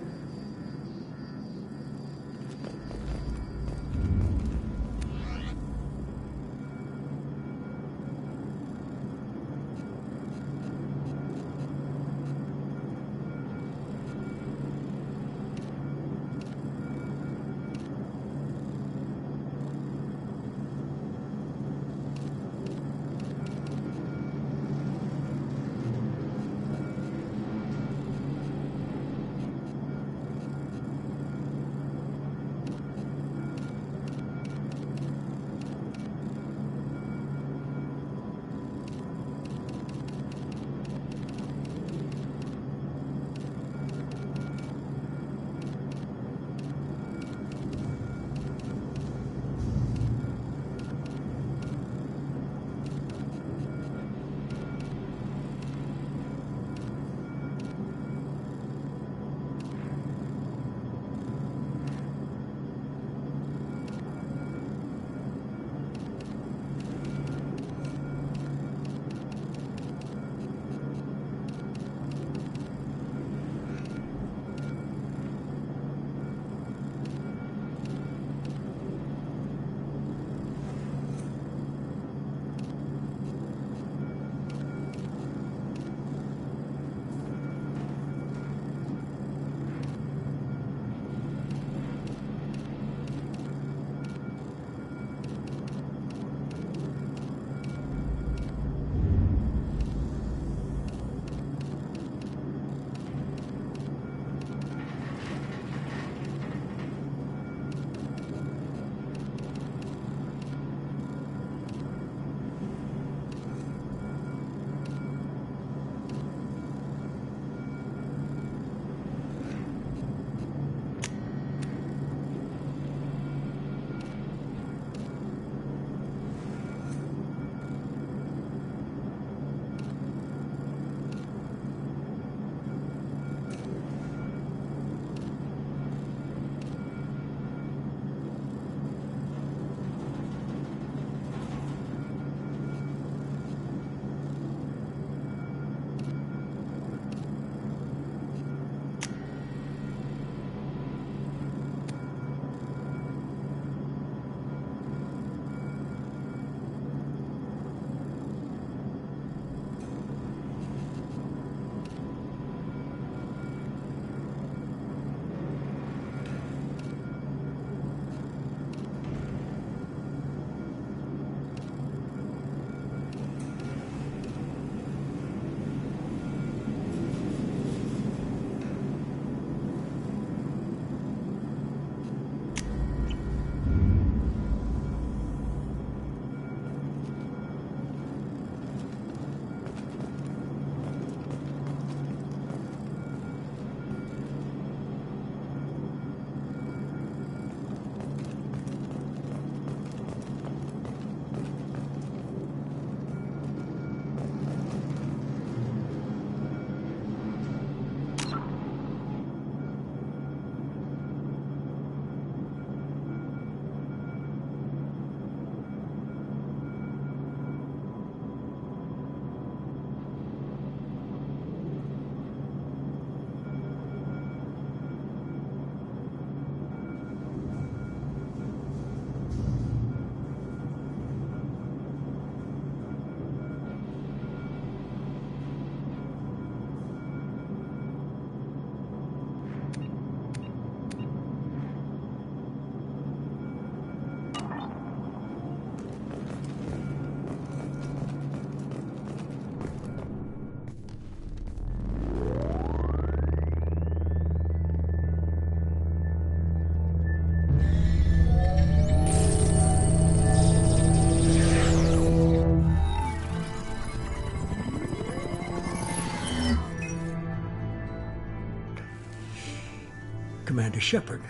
Commander Shepard.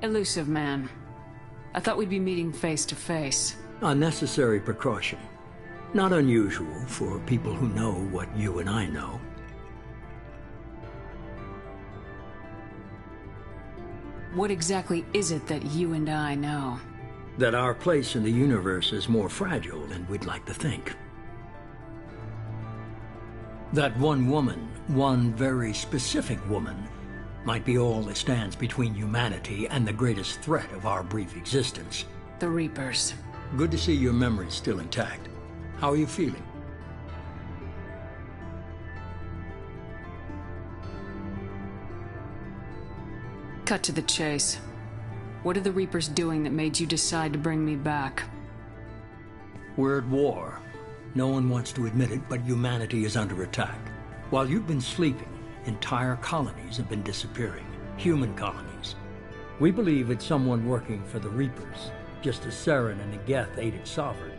Elusive man. I thought we'd be meeting face to face. A necessary precaution. Not unusual for people who know what you and I know. What exactly is it that you and I know? That our place in the universe is more fragile than we'd like to think. That one woman, one very specific woman, might be all that stands between humanity and the greatest threat of our brief existence. The Reapers. Good to see your memory's still intact. How are you feeling? Cut to the chase. What are the Reapers doing that made you decide to bring me back? We're at war. No one wants to admit it, but humanity is under attack. While you've been sleeping, entire colonies have been disappearing. Human colonies. We believe it's someone working for the Reapers, just as Saren and the Geth aided Sovereign.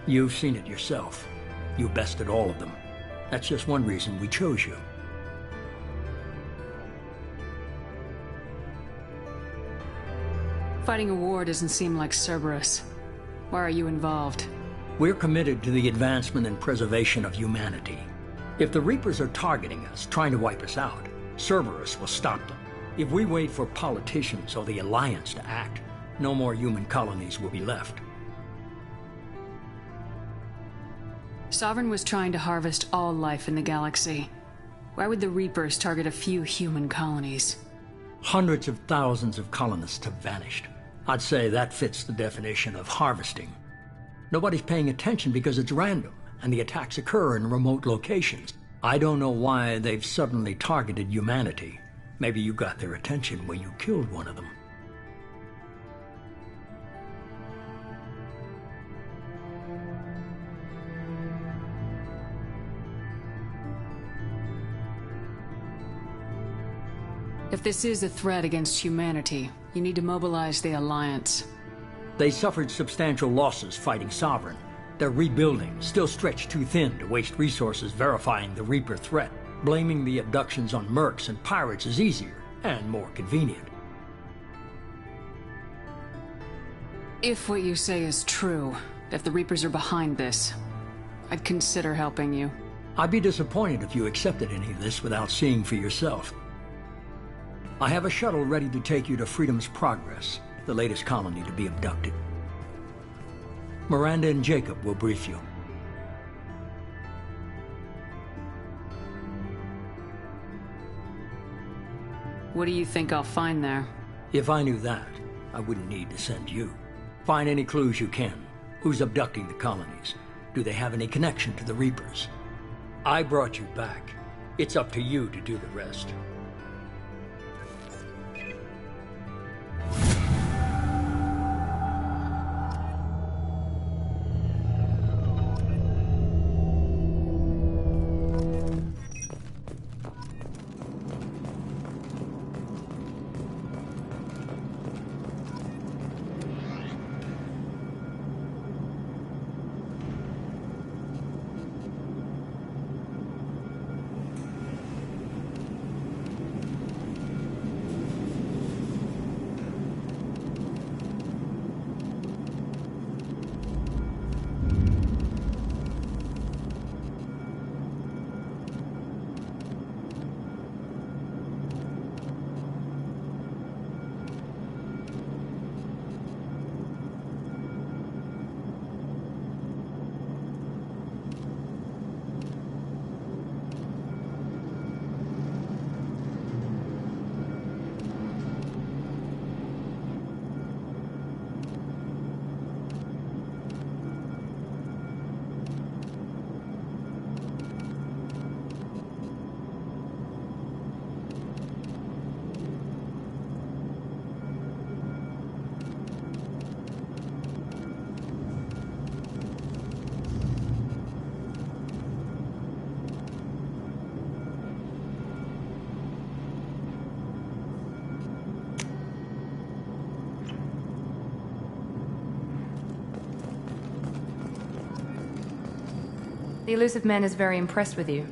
You've seen it yourself. You bested all of them. That's just one reason we chose you. Fighting a war doesn't seem like Cerberus. Why are you involved? We're committed to the advancement and preservation of humanity. If the Reapers are targeting us, trying to wipe us out, Cerberus will stop them. If we wait for politicians or the Alliance to act, no more human colonies will be left. Sovereign was trying to harvest all life in the galaxy. Why would the Reapers target a few human colonies? Hundreds of thousands of colonists have vanished. I'd say that fits the definition of harvesting. Nobody's paying attention because it's random, and the attacks occur in remote locations. I don't know why they've suddenly targeted humanity. Maybe you got their attention when you killed one of them. If this is a threat against humanity, you need to mobilize the Alliance. They suffered substantial losses fighting Sovereign. They're rebuilding, still stretched too thin to waste resources verifying the Reaper threat. Blaming the abductions on mercs and pirates is easier and more convenient. If what you say is true, if the Reapers are behind this, I'd consider helping you. I'd be disappointed if you accepted any of this without seeing for yourself. I have a shuttle ready to take you to Freedom's Progress, the latest colony to be abducted. Miranda and Jacob will brief you. What do you think I'll find there? If I knew that, I wouldn't need to send you. Find any clues you can. Who's abducting the colonies? Do they have any connection to the Reapers? I brought you back. It's up to you to do the rest. The elusive man is very impressed with you.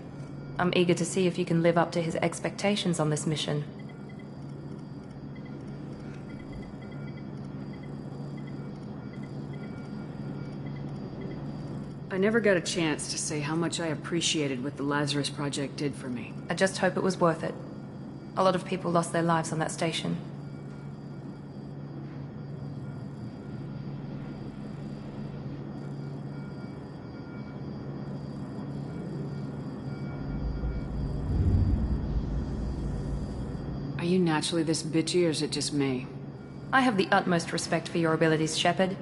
I'm eager to see if you can live up to his expectations on this mission. I never got a chance to say how much I appreciated what the Lazarus Project did for me. I just hope it was worth it. A lot of people lost their lives on that station. Are you naturally this bitchy, or is it just me? I have the utmost respect for your abilities, Shepard.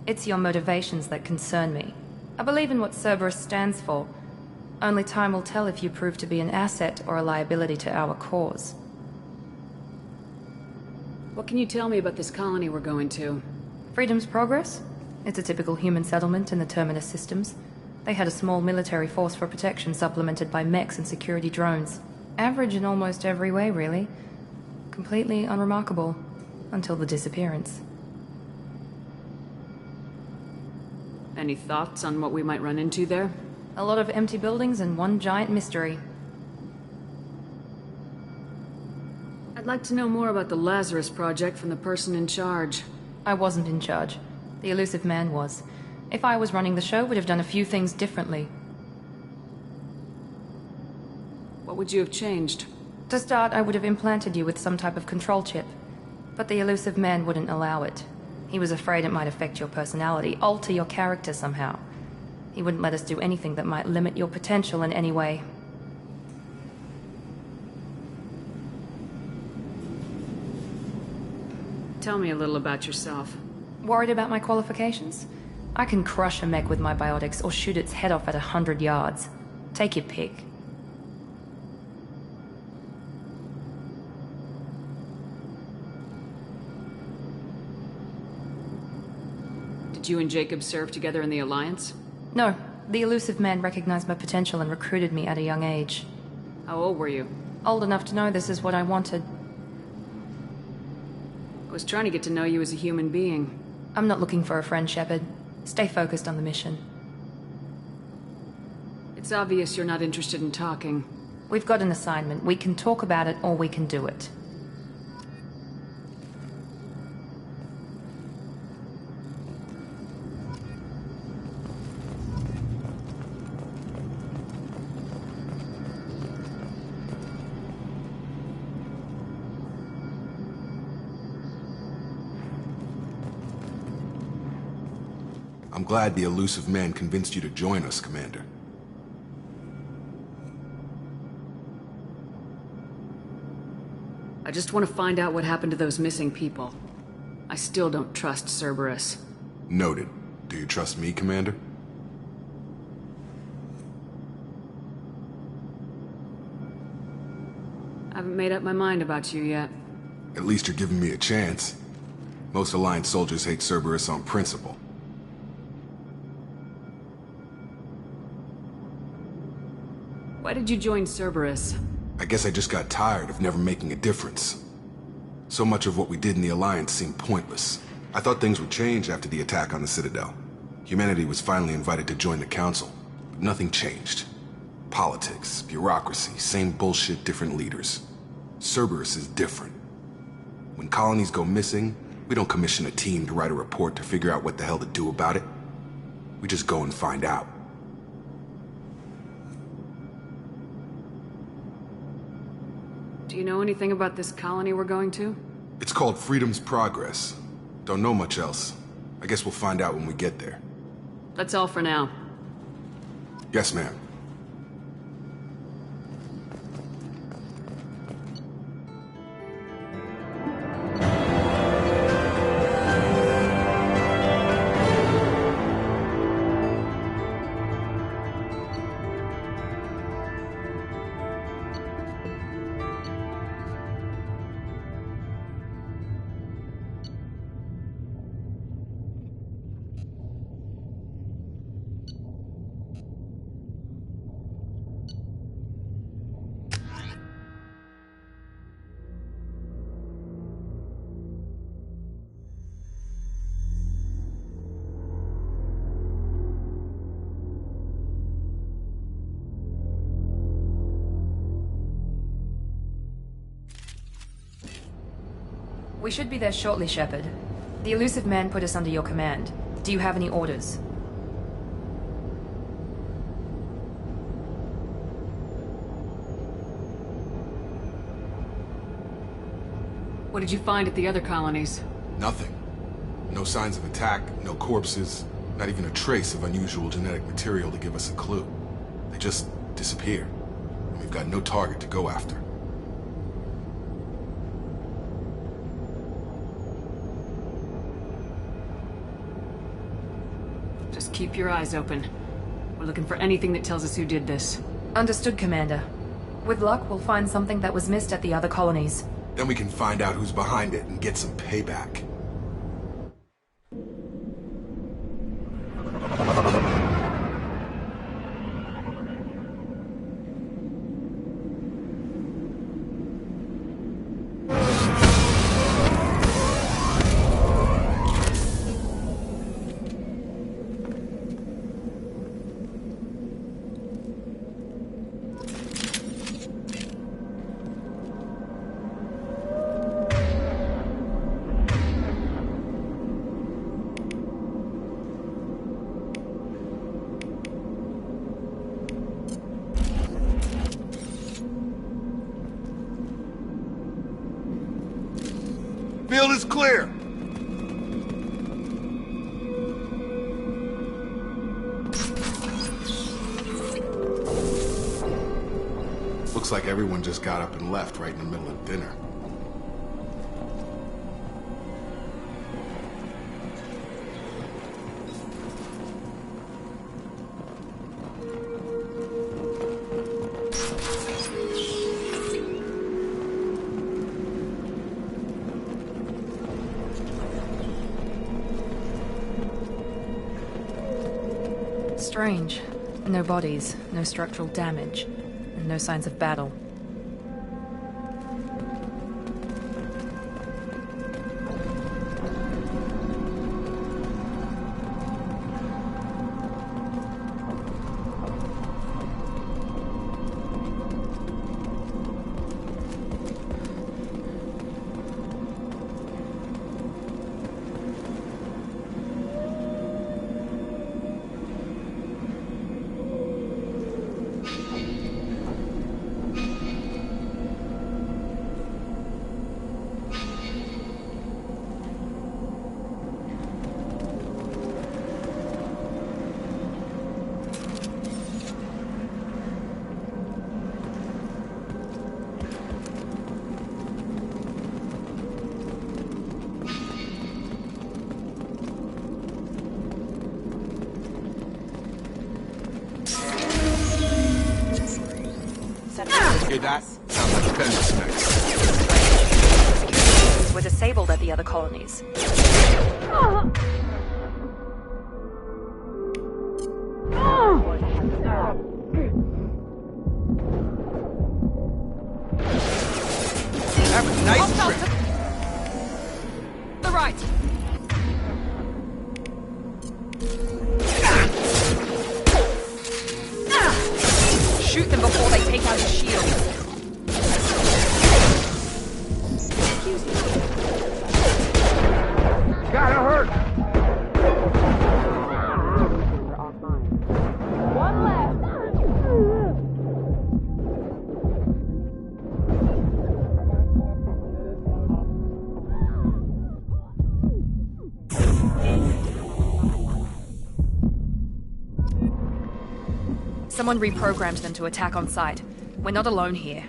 It's your motivations that concern me. I believe in what Cerberus stands for. Only time will tell if you prove to be an asset or a liability to our cause. What can you tell me about this colony we're going to? Freedom's Progress? It's a typical human settlement in the Terminus systems. They had a small military force for protection supplemented by mechs and security drones. Average in almost every way, really. Completely unremarkable. Until the disappearance. Any thoughts on what we might run into there? A lot of empty buildings and one giant mystery. I'd like to know more about the Lazarus Project from the person in charge. I wasn't in charge. The elusive man was. If I was running the show, would have done a few things differently. What would you have changed? To start, I would have implanted you with some type of control chip. But the elusive man wouldn't allow it. He was afraid it might affect your personality, alter your character somehow. He wouldn't let us do anything that might limit your potential in any way. Tell me a little about yourself. Worried about my qualifications? I can crush a mech with my biotics or shoot its head off at 100 yards. Take your pick. Did you and Jacob serve together in the Alliance? No. The elusive man recognized my potential and recruited me at a young age. How old were you? Old enough to know this is what I wanted. I was trying to get to know you as a human being. I'm not looking for a friend, Shepard. Stay focused on the mission. It's obvious you're not interested in talking. We've got an assignment. We can talk about it or we can do it. I'm glad the elusive man convinced you to join us, Commander. I just want to find out what happened to those missing people. I still don't trust Cerberus. Noted. Do you trust me, Commander? I haven't made up my mind about you yet. At least you're giving me a chance. Most Alliance soldiers hate Cerberus on principle. Why did you join Cerberus? I guess I just got tired of never making a difference. So much of what we did in the Alliance seemed pointless. I thought things would change after the attack on the Citadel. Humanity was finally invited to join the Council, but nothing changed. Politics, bureaucracy, same bullshit, different leaders. Cerberus is different. When colonies go missing, we don't commission a team to write a report to figure out what the hell to do about it. We just go and find out. Do you know anything about this colony we're going to? It's called Freedom's Progress. Don't know much else. I guess we'll find out when we get there. That's all for now. Yes, ma'am. We should be there shortly, Shepard. The elusive man put us under your command. Do you have any orders? What did you find at the other colonies? Nothing. No signs of attack, no corpses, not even a trace of unusual genetic material to give us a clue. They just disappeared. And we've got no target to go after. Just keep your eyes open. We're looking for anything that tells us who did this. Understood, Commander. With luck, we'll find something that was missed at the other colonies. Then we can find out who's behind it and get some payback. Field is clear! Looks like everyone just got up and left right in the middle of dinner. Strange. No bodies, no structural damage, and no signs of battle. Hear that? Sounds like appendix next. Were disabled at the other colonies. Have a nice trip. The right. Shoot them before they take out his shield. Gotta hurt. One left. Someone reprogrammed them to attack on sight. We're not alone here.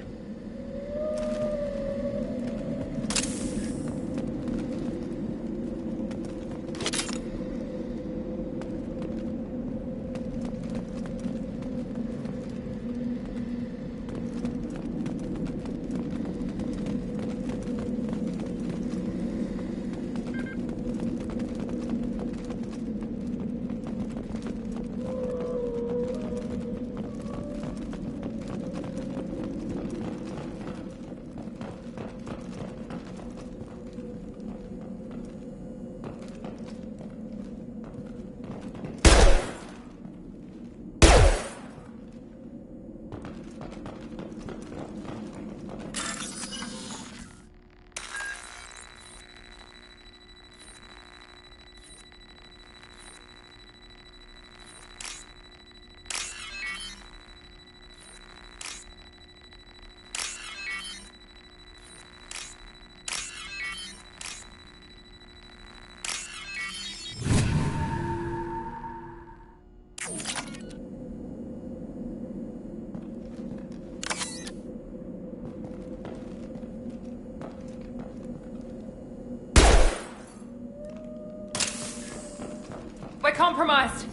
compromised.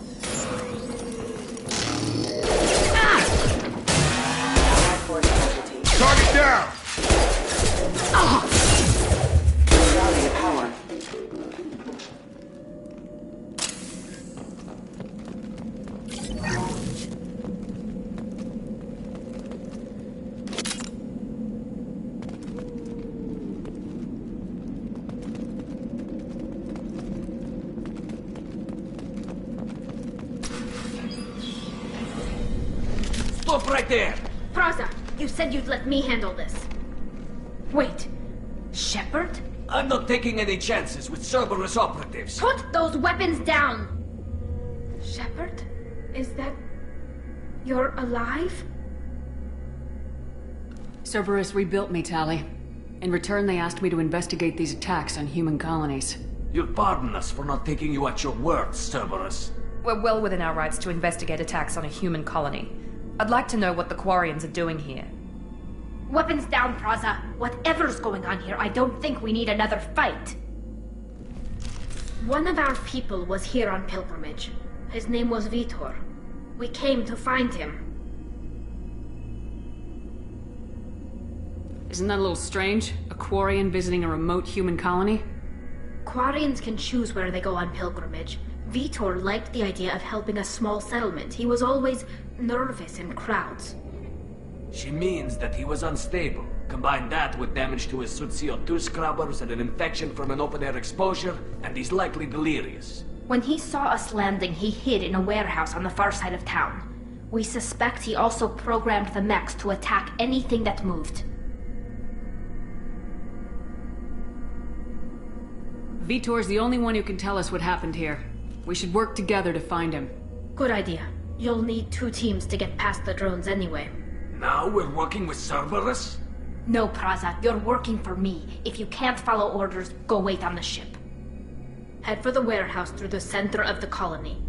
Target down! Rally power. Stop right there! Praza, you said you'd let me handle this. Wait, Shepard? I'm not taking any chances with Cerberus operatives. Put those weapons down! Shepard? Is that... you're alive? Cerberus rebuilt me, Tali. In return, they asked me to investigate these attacks on human colonies. You'll pardon us for not taking you at your word, Cerberus. We're well within our rights to investigate attacks on a human colony. I'd like to know what the Quarians are doing here. Weapons down, Praza. Whatever's going on here, I don't think we need another fight. One of our people was here on pilgrimage. His name was Vitor. We came to find him. Isn't that a little strange? A Quarian visiting a remote human colony? Quarians can choose where they go on pilgrimage. Vitor liked the idea of helping a small settlement. He was always nervous in crowds. She means that he was unstable. Combine that with damage to his suit CO2 scrubbers and an infection from an open-air exposure, and he's likely delirious. When he saw us landing, he hid in a warehouse on the far side of town. We suspect he also programmed the mechs to attack anything that moved. Vitor's the only one who can tell us what happened here. We should work together to find him. Good idea. You'll need 2 teams to get past the drones anyway. Now we're working with Cerberus? No, Praza. You're working for me. If you can't follow orders, go wait on the ship. Head for the warehouse through the center of the colony.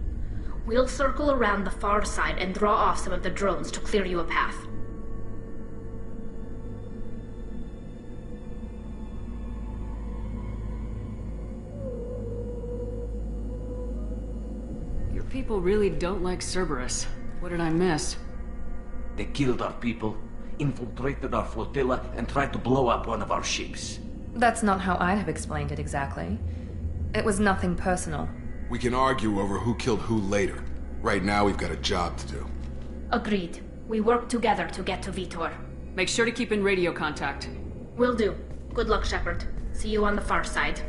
We'll circle around the far side and draw off some of the drones to clear you a path. Your people really don't like Cerberus. What did I miss? They killed our people, infiltrated our flotilla, and tried to blow up one of our ships. That's not how I'd have explained it exactly. It was nothing personal. We can argue over who killed who later. Right now, we've got a job to do. Agreed. We work together to get to Vitor. Make sure to keep in radio contact. Will do. Good luck, Shepard. See you on the far side.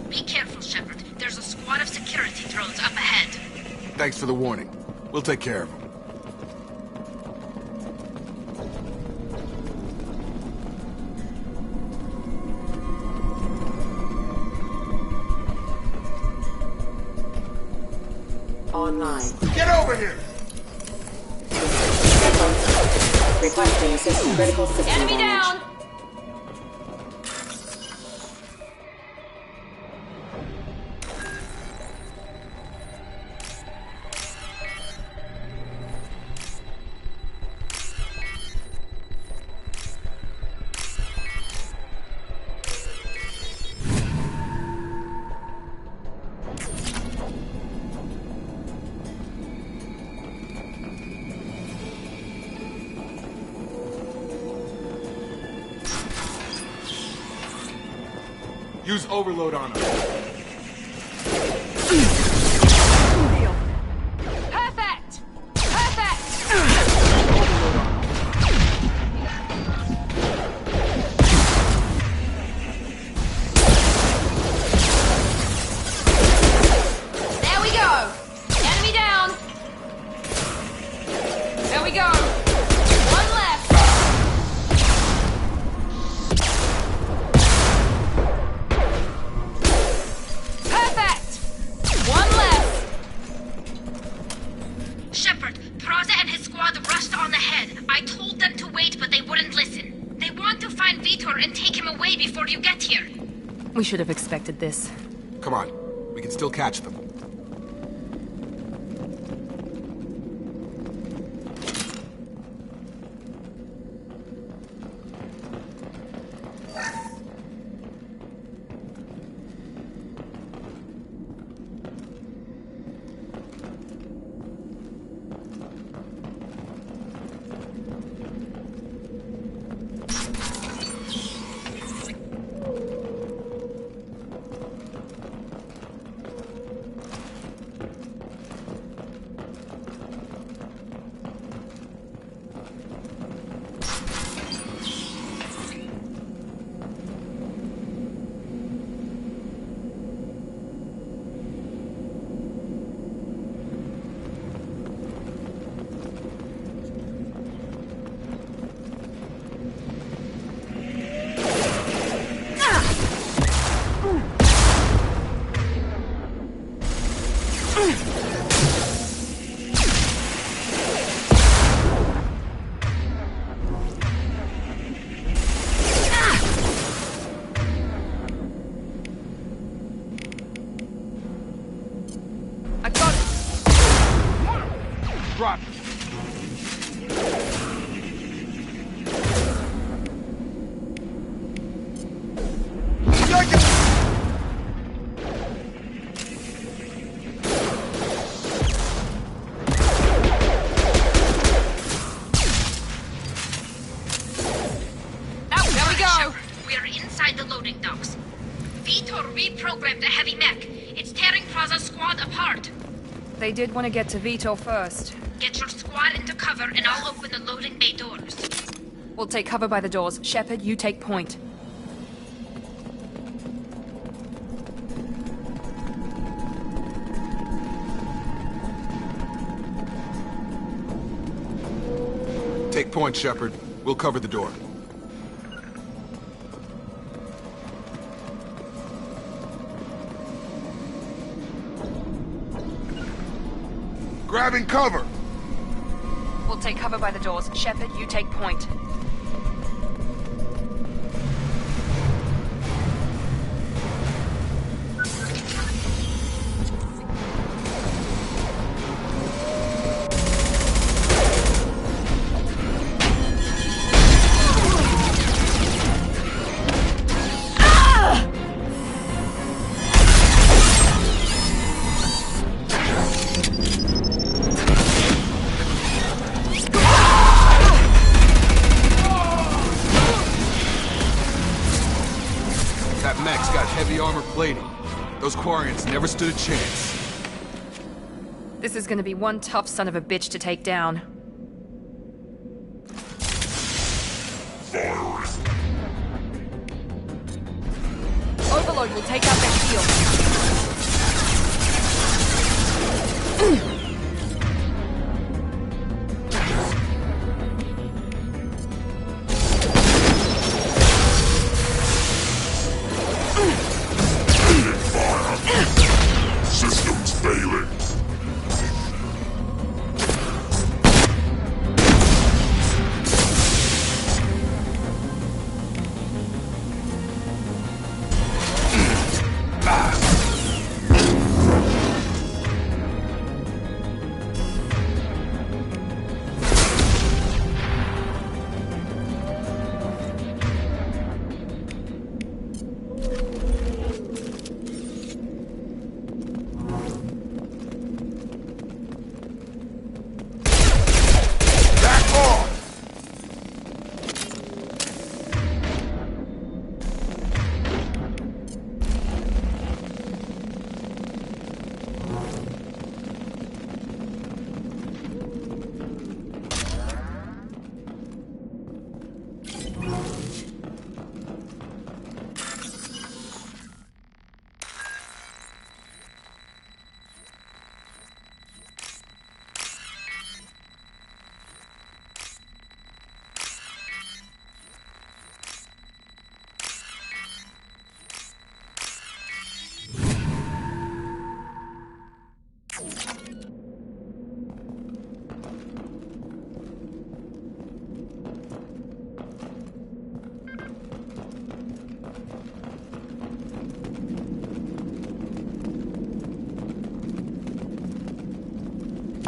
Be careful, Shepard. There's a squad of security drones up ahead. Thanks for the warning. We'll take care of them. Online. Get over here! Requesting assistance. Critical system Enemy damage. down! Use overload on them. Perfect! Perfect! There we go! Enemy down! There we go! One left! Perfect! One left! Shepard, Praza and his squad rushed on ahead. I told them to wait, but they wouldn't listen. They want to find Vitor and take him away before you get here. We should have expected this. Come on. We can still catch them. Drop. They did want to get to Vito first. Get your squad into cover and I'll open the loading bay doors. We'll take cover by the doors. Shepard, you take point. Take point, Shepard. We'll cover the door. Grabbing cover! We'll take cover by the doors. Shepard, you take point. Those Quarians never stood a chance. This is gonna be one tough son of a bitch to take down. Overload will take out their shield.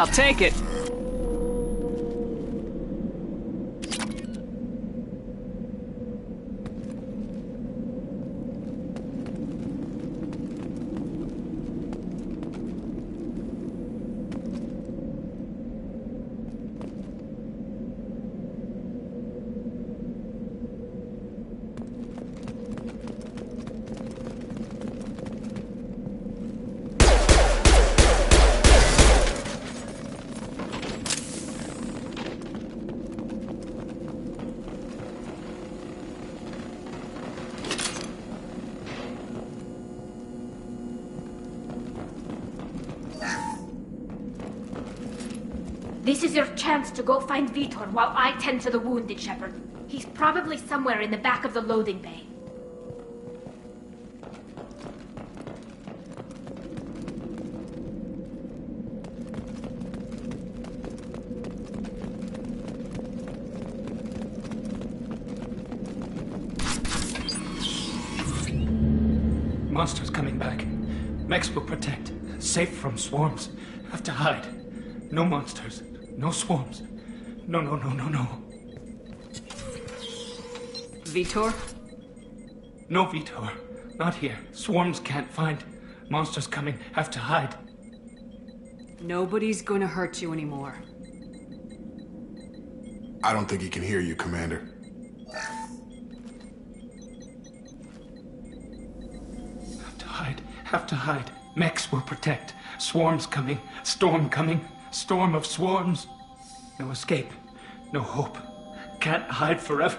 I'll take it. This is your chance to go find Vitor while I tend to the wounded, Shepard. He's probably somewhere in the back of the loading bay. Monsters coming back. Mechs will protect. Safe from swarms. Have to hide. No monsters. No swarms. No. Vitor? No, Vitor. Not here. Swarms can't find. Monsters coming. Have to hide. Nobody's gonna hurt you anymore. I don't think he can hear you, Commander. Have to hide. Mechs will protect. Swarms coming. Storm coming. Storm of swarms. No escape. No hope. Can't hide forever.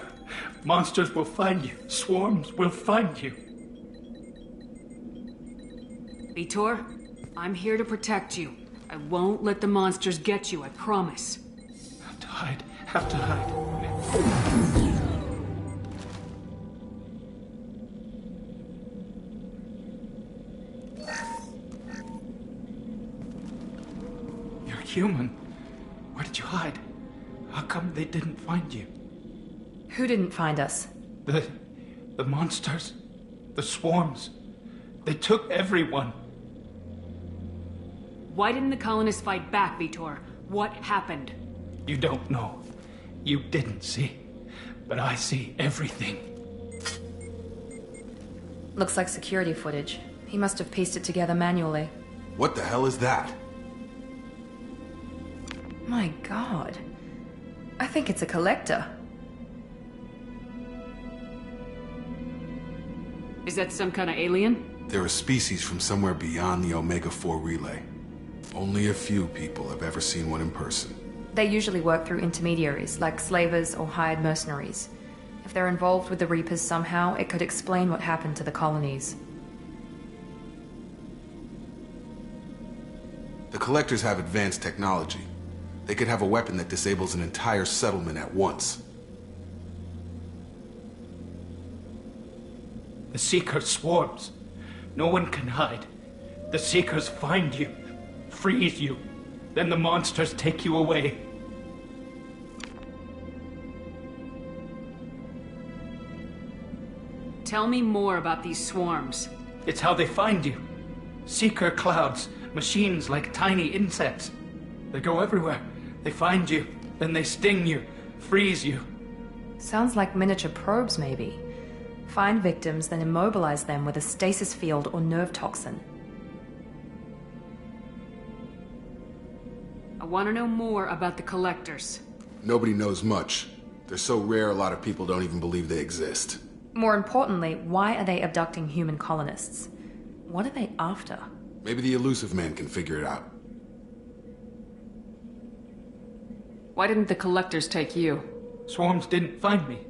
Monsters will find you. Swarms will find you. Vitor, I'm here to protect you. I won't let the monsters get you, I promise. Have to hide. Have to hide. Human. Where did you hide? How come they didn't find you? Who didn't find us? The monsters. The swarms. They took everyone. Why didn't the colonists fight back, Vitor? What happened? You don't know. You didn't see. But I see everything. Looks like security footage. He must have pieced it together manually. What the hell is that? My God. I think it's a collector. Is that some kind of alien? They're a species from somewhere beyond the Omega-4 relay. Only a few people have ever seen one in person. They usually work through intermediaries, like slavers or hired mercenaries. If they're involved with the Reapers somehow, it could explain what happened to the colonies. The collectors have advanced technology. They could have a weapon that disables an entire settlement at once. The Seeker swarms. No one can hide. The Seekers find you, freeze you, then the monsters take you away. Tell me more about these swarms. It's how they find you. Seeker clouds, machines like tiny insects. They go everywhere. They find you, then they sting you, freeze you. Sounds like miniature probes, maybe. Find victims, then immobilize them with a stasis field or nerve toxin. I want to know more about the collectors. Nobody knows much. They're so rare, a lot of people don't even believe they exist. More importantly, why are they abducting human colonists? What are they after? Maybe the elusive man can figure it out. Why didn't the collectors take you? Swarms didn't find me.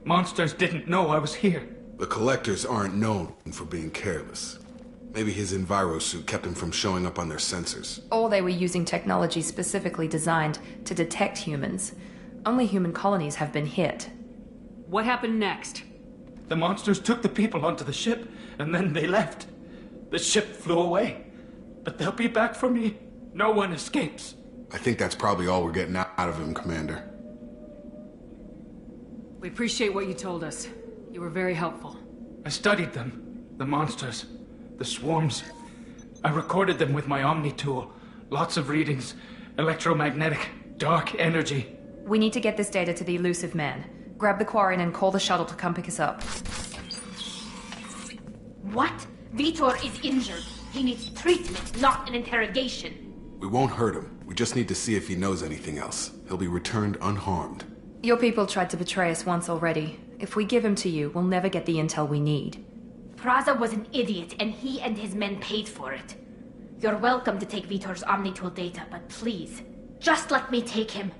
Monsters didn't know I was here. The collectors aren't known for being careless. Maybe his enviro suit kept him from showing up on their sensors. Or they were using technology specifically designed to detect humans. Only human colonies have been hit. What happened next? The monsters took the people onto the ship, and then they left. The ship flew away. But they'll be back for me. No one escapes. I think that's probably all we're getting out of him, Commander. We appreciate what you told us. You were very helpful. I studied them. The monsters. The swarms. I recorded them with my Omni tool. Lots of readings. Electromagnetic. Dark energy. We need to get this data to the elusive man. Grab the Quarian and call the shuttle to come pick us up. What? Vitor is injured. He needs treatment, not an interrogation. We won't hurt him. We just need to see if he knows anything else. He'll be returned unharmed. Your people tried to betray us once already. If we give him to you, we'll never get the intel we need. Praza was an idiot, and he and his men paid for it. You're welcome to take Vitor's Omnitool data, but please, just let me take him.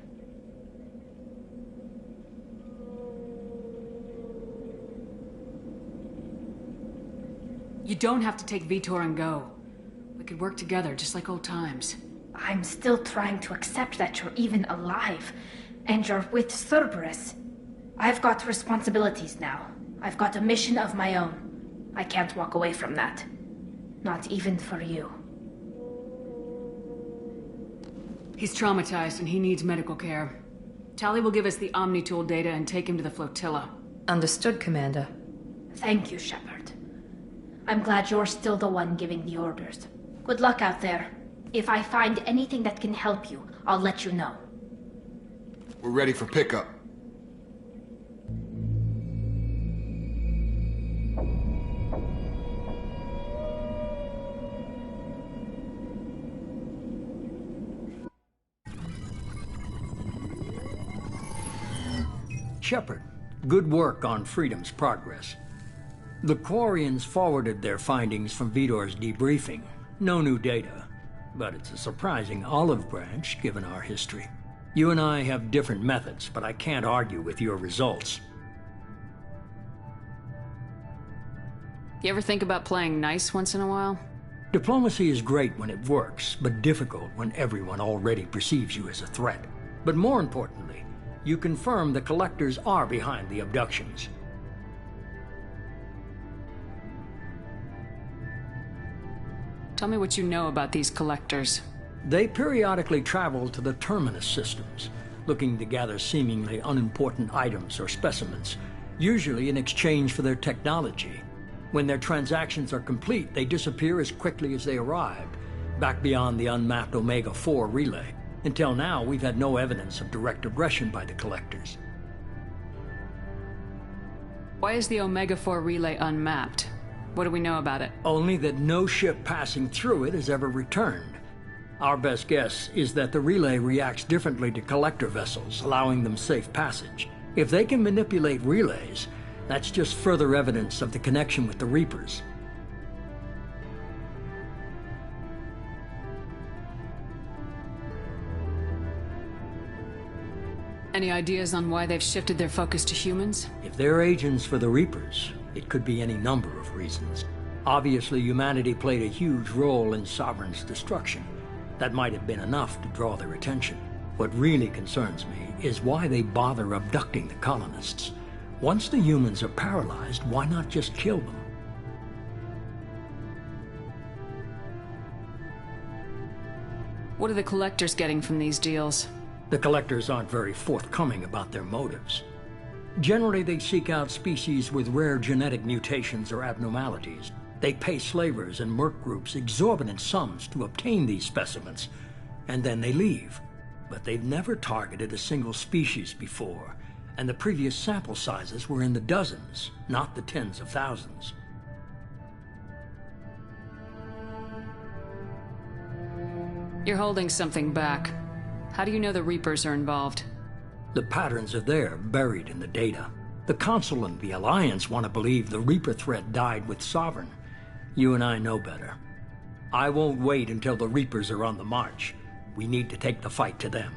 You don't have to take Vitor and go. We could work together, just like old times. I'm still trying to accept that you're even alive, and you're with Cerberus. I've got responsibilities now. I've got a mission of my own. I can't walk away from that. Not even for you. He's traumatized and he needs medical care. Tali will give us the Omnitool data and take him to the flotilla. Understood, Commander. Thank you, Shepard. I'm glad you're still the one giving the orders. Good luck out there. If I find anything that can help you, I'll let you know. We're ready for pickup. Shepard, good work on Freedom's progress. The Quarians forwarded their findings from Vidor's debriefing. No new data, but it's a surprising olive branch given our history. You and I have different methods, but I can't argue with your results. You ever think about playing nice once in a while? Diplomacy is great when it works, but difficult when everyone already perceives you as a threat. But more importantly, you confirm the Collectors are behind the abductions. Tell me what you know about these Collectors. They periodically travel to the Terminus systems, looking to gather seemingly unimportant items or specimens, usually in exchange for their technology. When their transactions are complete, they disappear as quickly as they arrived, back beyond the unmapped Omega-4 relay. Until now, we've had no evidence of direct aggression by the Collectors. Why is the Omega-4 relay unmapped? What do we know about it? Only that no ship passing through it has ever returned. Our best guess is that the relay reacts differently to Collector vessels, allowing them safe passage. If they can manipulate relays, that's just further evidence of the connection with the Reapers. Any ideas on why they've shifted their focus to humans? If they're agents for the Reapers, it could be any number of reasons. Obviously, humanity played a huge role in Sovereign's destruction. That might have been enough to draw their attention. What really concerns me is why they bother abducting the colonists. Once the humans are paralyzed, why not just kill them? What are the Collectors getting from these deals? The Collectors aren't very forthcoming about their motives. Generally, they seek out species with rare genetic mutations or abnormalities. They pay slavers and merc groups exorbitant sums to obtain these specimens, and then they leave. But they've never targeted a single species before, and the previous sample sizes were in the dozens, not the tens of thousands. You're holding something back. How do you know the Reapers are involved? The patterns are there, buried in the data. The Council and the Alliance want to believe the Reaper threat died with Sovereign. You and I know better. I won't wait until the Reapers are on the march. We need to take the fight to them.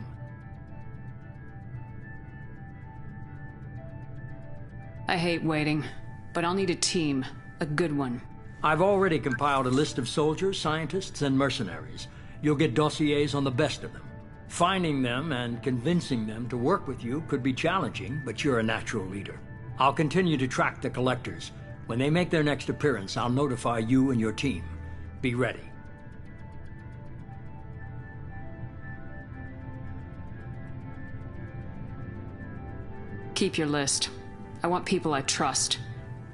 I hate waiting, but I'll need a team. A good one. I've already compiled a list of soldiers, scientists, and mercenaries. You'll get dossiers on the best of them. Finding them and convincing them to work with you could be challenging, but you're a natural leader. I'll continue to track the Collectors. When they make their next appearance, I'll notify you and your team. Be ready. Keep your list. I want people I trust.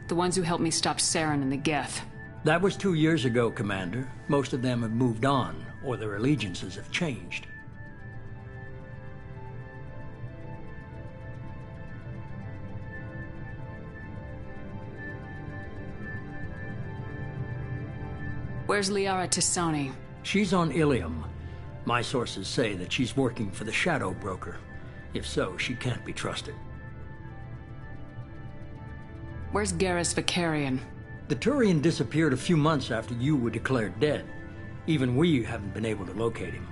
The ones who helped me stop Saren and the Geth. That was 2 years ago, Commander. Most of them have moved on, or their allegiances have changed. Where's Liara Tisani? She's on Ilium. My sources say that she's working for the Shadow Broker. If so, she can't be trusted. Where's Garrus Vicarian? The Turian disappeared a few months after you were declared dead. Even we haven't been able to locate him.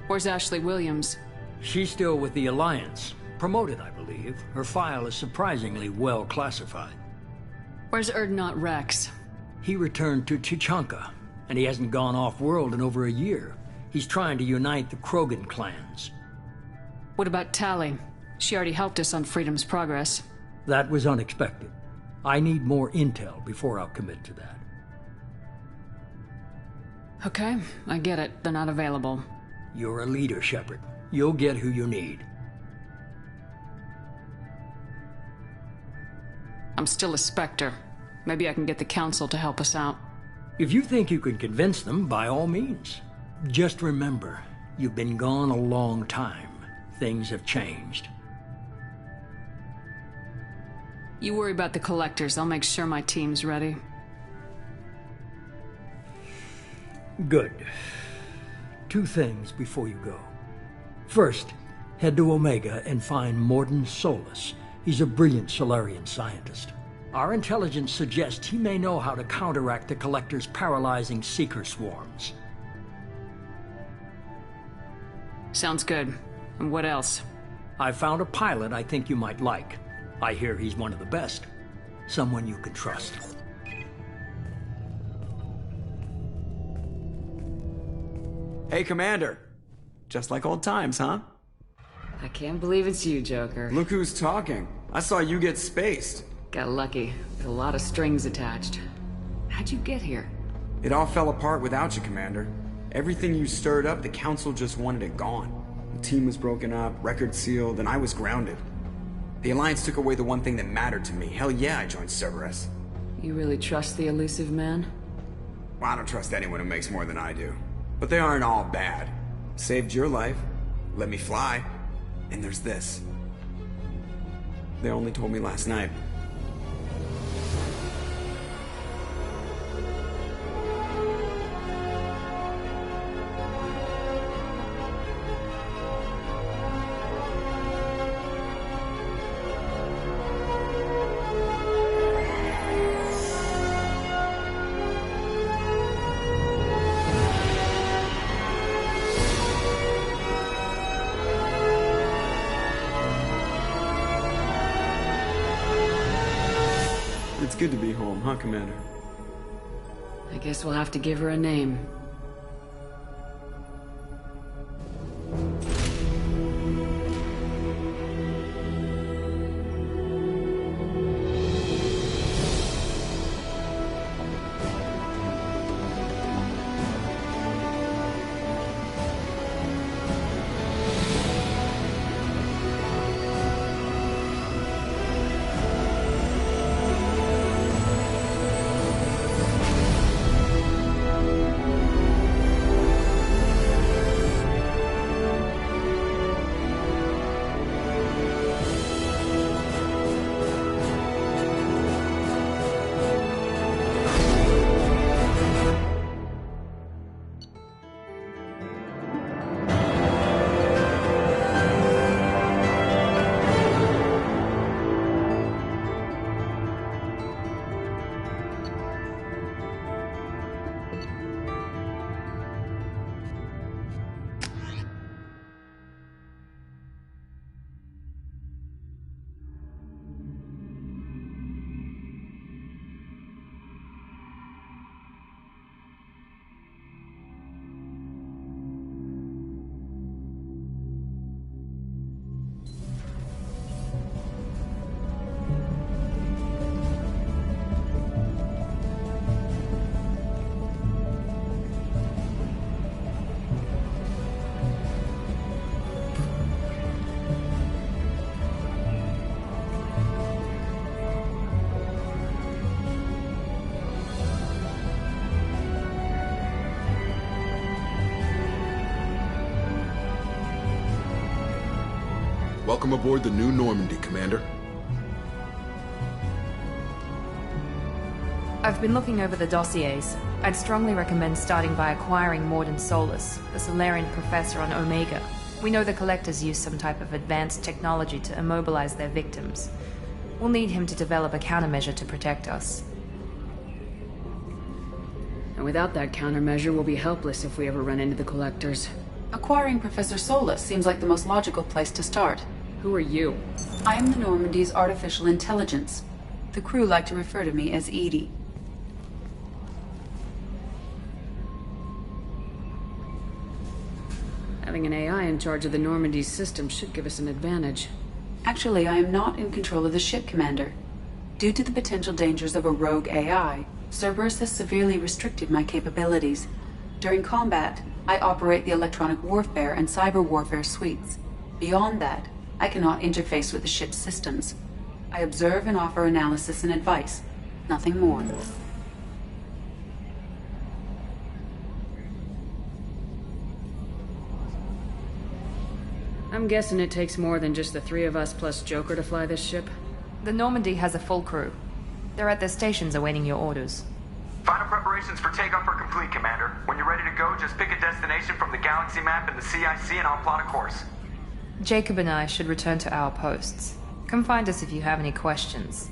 Where's Ashley Williams? She's still with the Alliance. Promoted, I believe. Her file is surprisingly well classified. Where's Erdnot Rex? He returned to Chichanka, and he hasn't gone off-world in over a year. He's trying to unite the Krogan clans. What about Tali? She already helped us on Freedom's progress. That was unexpected. I need more intel before I'll commit to that. Okay, I get it. They're not available. You're a leader, Shepard. You'll get who you need. I'm still a Spectre. Maybe I can get the Council to help us out. If you think you can convince them, by all means. Just remember, You've been gone a long time. Things have changed. You worry about the collectors. I'll make sure my team's ready. Good. 2 things before you go. First, head to Omega and find Morden Solus. He's a brilliant Solarian scientist. Our intelligence suggests he may know how to counteract the Collector's paralyzing Seeker swarms. Sounds good. And what else? I found a pilot I think you might like. I hear he's one of the best. Someone you can trust. Hey, Commander. Just like old times, huh? I can't believe it's you, Joker. Look who's talking. I saw you get spaced. Got lucky. With a lot of strings attached. How'd you get here? It all fell apart without you, Commander. Everything you stirred up, the Council just wanted it gone. The team was broken up, record sealed, and I was grounded. The Alliance took away the one thing that mattered to me. Hell yeah, I joined Cerberus. You really trust the elusive man? Well, I don't trust anyone who makes more than I do. But they aren't all bad. Saved your life, let me fly, and there's this. They only told me last night. It's good to be home, huh, Commander? I guess we'll have to give her a name. Welcome aboard the New Normandy, Commander. I've been looking over the dossiers. I'd strongly recommend starting by acquiring Morden Solus, the Solarian professor on Omega. We know the Collectors use some type of advanced technology to immobilize their victims. We'll need him to develop a countermeasure to protect us. And without that countermeasure, we'll be helpless if we ever run into the Collectors. Acquiring Professor Solus seems like the most logical place to start. Who are you? I am the Normandy's artificial intelligence. The crew like to refer to me as Edie. Having an AI in charge of the Normandy's system should give us an advantage. Actually, I am not in control of the ship, Commander. Due to the potential dangers of a rogue AI, Cerberus has severely restricted my capabilities. During combat, I operate the electronic warfare and cyber warfare suites. Beyond that, I cannot interface with the ship's systems. I observe and offer analysis and advice. Nothing more. I'm guessing it takes more than just the three of us plus Joker to fly this ship? The Normandy has a full crew. They're at their stations awaiting your orders. Final preparations for takeoff are complete, Commander. When you're ready to go, just pick a destination from the galaxy map in the CIC and I'll plot a course. Jacob and I should return to our posts. Come find us if you have any questions.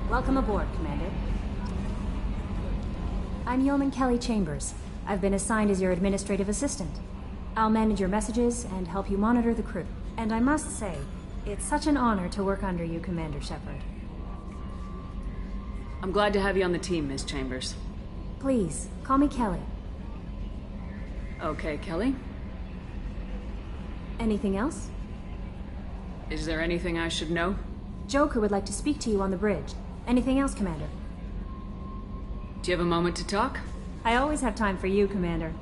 Welcome aboard, Commander. I'm Yeoman Kelly Chambers. I've been assigned as your administrative assistant. I'll manage your messages and help you monitor the crew. And I must say, it's such an honor to work under you, Commander Shepard. I'm glad to have you on the team, Miss Chambers. Please, call me Kelly. Okay, Kelly. Anything else? Is there anything I should know? Joker would like to speak to you on the bridge. Anything else, Commander? Do you have a moment to talk? I always have time for you, Commander.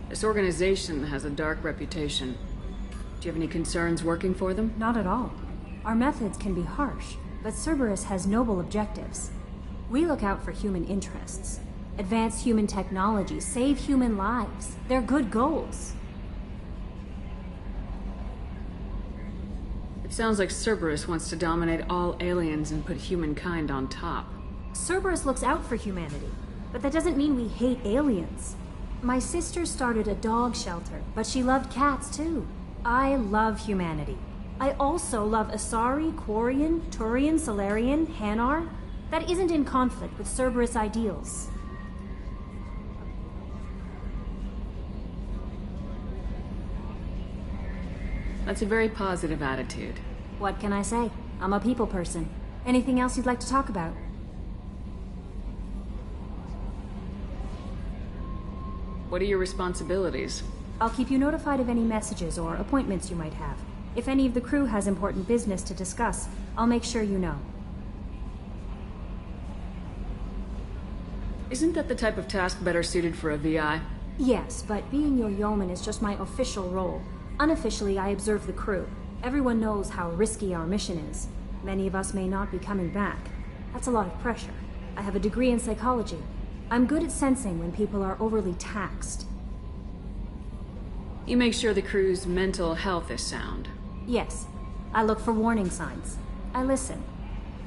This organization has a dark reputation. Do you have any concerns working for them? Not at all. Our methods can be harsh, but Cerberus has noble objectives. We look out for human interests. Advance human technology, save human lives. They're good goals. It sounds like Cerberus wants to dominate all aliens and put humankind on top. Cerberus looks out for humanity, but that doesn't mean we hate aliens. My sister started a dog shelter, but she loved cats too. I love humanity. I also love Asari, Quarian, Turian, Solarian, Hanar. That isn't in conflict with Cerberus ideals. That's a very positive attitude. What can I say? I'm a people person. Anything else you'd like to talk about? What are your responsibilities? I'll keep you notified of any messages or appointments you might have. If any of the crew has important business to discuss, I'll make sure you know. Isn't that the type of task better suited for a VI? Yes, but being your yeoman is just my official role. Unofficially, I observe the crew. Everyone knows how risky our mission is. Many of us may not be coming back. That's a lot of pressure. I have a degree in psychology. I'm good at sensing when people are overly taxed. You make sure the crew's mental health is sound. Yes. I look for warning signs. I listen.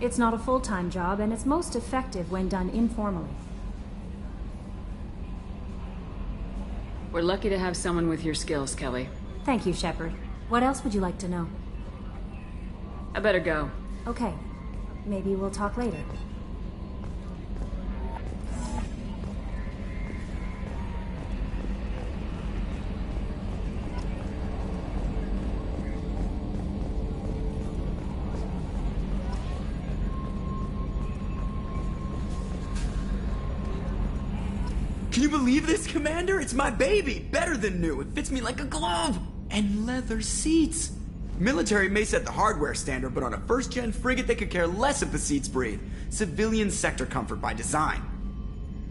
It's not a full-time job, and it's most effective when done informally. We're lucky to have someone with your skills, Kelly. Thank you, Shepard. What else would you like to know? I better go. Okay. Maybe we'll talk later. Can you believe this, Commander? It's my baby! Better than new. It fits me like a glove! And leather seats! Military may set the hardware standard, but on a first-gen frigate they could care less if the seats breathe. Civilian sector comfort by design.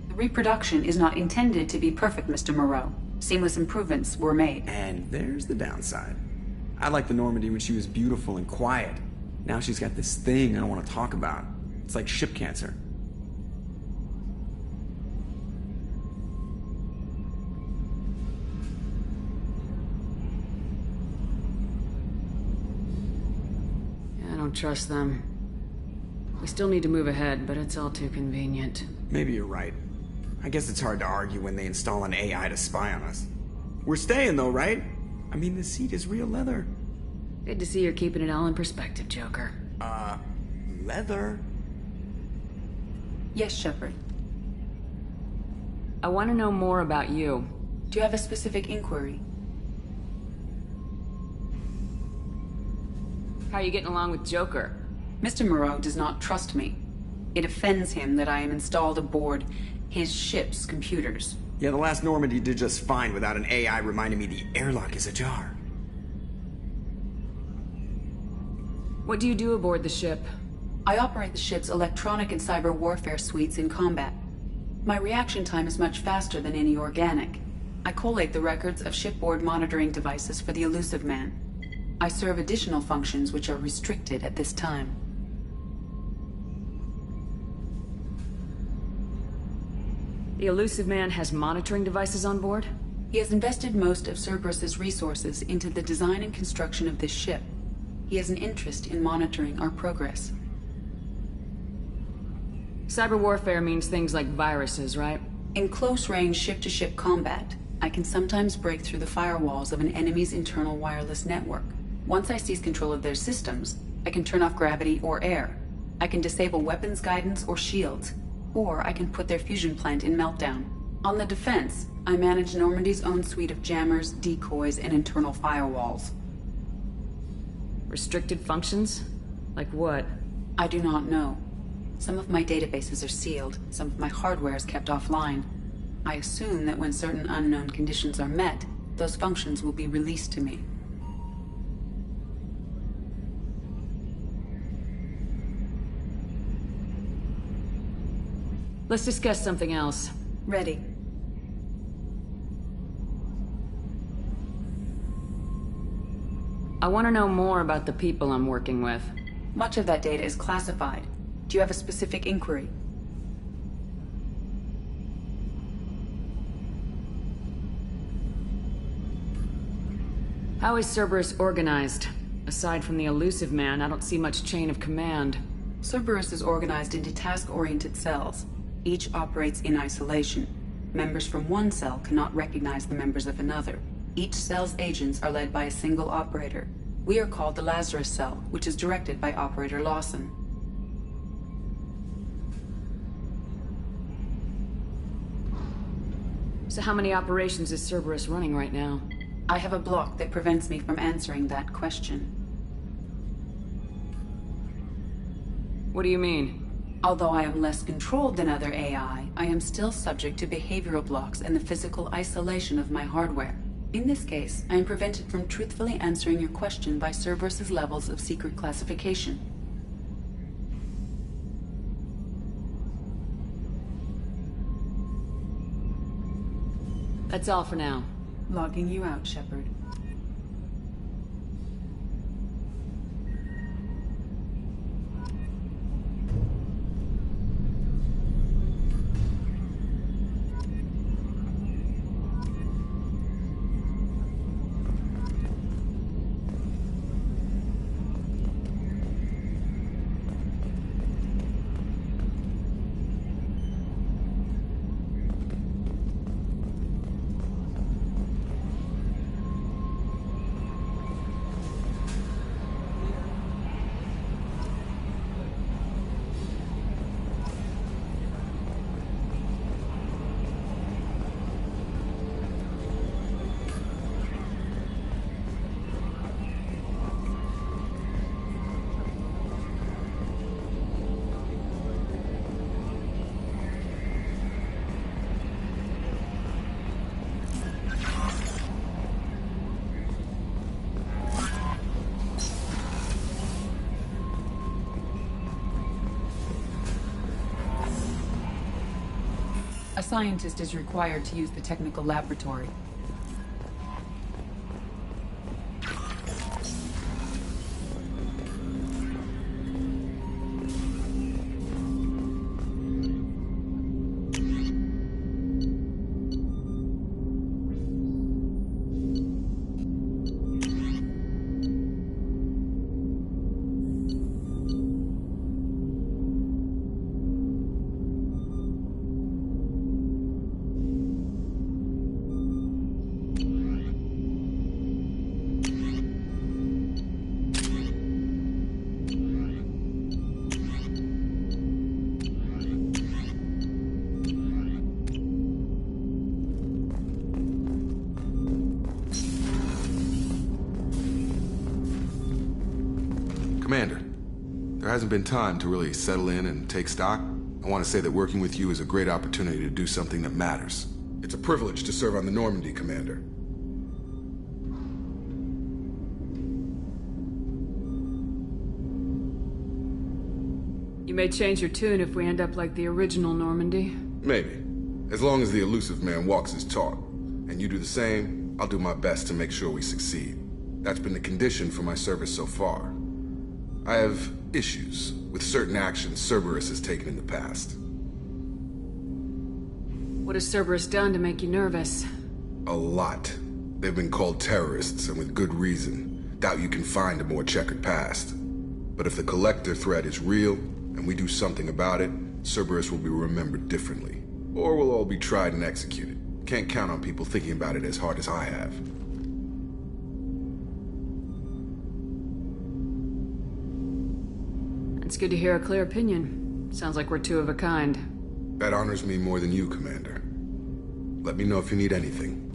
The reproduction is not intended to be perfect, Mr. Moreau. Seamless improvements were made. And there's the downside. I liked the Normandy when she was beautiful and quiet. Now she's got this thing I don't want to talk about. It's like ship cancer. I don't trust them. We still need to move ahead, but it's all too convenient. Maybe you're right. I guess it's hard to argue when they install an AI to spy on us. We're staying though, right? I mean, the seat is real leather. Good to see you're keeping it all in perspective, Joker. Leather? Yes, Shepard. I want to know more about you. Do you have a specific inquiry? How are you getting along with Joker? Mr. Moreau does not trust me. It offends him that I am installed aboard his ship's computers. Yeah, the last Normandy did just fine without an AI reminding me the airlock is ajar. What do you do aboard the ship? I operate the ship's electronic and cyber warfare suites in combat. My reaction time is much faster than any organic. I collate the records of shipboard monitoring devices for the Elusive Man. I serve additional functions which are restricted at this time. The Elusive Man has monitoring devices on board? He has invested most of Cerberus's resources into the design and construction of this ship. He has an interest in monitoring our progress. Cyber warfare means things like viruses, right? In close-range ship-to-ship combat, I can sometimes break through the firewalls of an enemy's internal wireless network. Once I seize control of their systems, I can turn off gravity or air. I can disable weapons guidance or shields, or I can put their fusion plant in meltdown. On the defense, I manage Normandy's own suite of jammers, decoys, and internal firewalls. Restricted functions? Like what? I do not know. Some of my databases are sealed, some of my hardware is kept offline. I assume that when certain unknown conditions are met, those functions will be released to me. Let's discuss something else. Ready. I want to know more about the people I'm working with. Much of that data is classified. Do you have a specific inquiry? How is Cerberus organized? Aside from the Elusive Man, I don't see much chain of command. Cerberus is organized into task-oriented cells. Each operates in isolation. Members from one cell cannot recognize the members of another. Each cell's agents are led by a single operator. We are called the Lazarus Cell, which is directed by Operator Lawson. So how many operations is Cerberus running right now? I have a block that prevents me from answering that question. What do you mean? Although I am less controlled than other AI, I am still subject to behavioral blocks and the physical isolation of my hardware. In this case, I am prevented from truthfully answering your question by Cerberus's levels of secret classification. That's all for now. Logging you out, Shepard. A scientist is required to use the technical laboratory. Commander, there hasn't been time to really settle in and take stock. I want to say that working with you is a great opportunity to do something that matters. It's a privilege to serve on the Normandy, Commander. You may change your tune if we end up like the original Normandy. Maybe. As long as the elusive man walks his talk. And you do the same, I'll do my best to make sure we succeed. That's been the condition for my service so far. I have issues with certain actions Cerberus has taken in the past. What has Cerberus done to make you nervous? A lot. They've been called terrorists, and with good reason. Doubt you can find a more checkered past. But if the Collector threat is real, and we do something about it, Cerberus will be remembered differently. Or we'll all be tried and executed. Can't count on people thinking about it as hard as I have. It's good to hear a clear opinion. Sounds like we're two of a kind. That honors me more than you, Commander. Let me know if you need anything.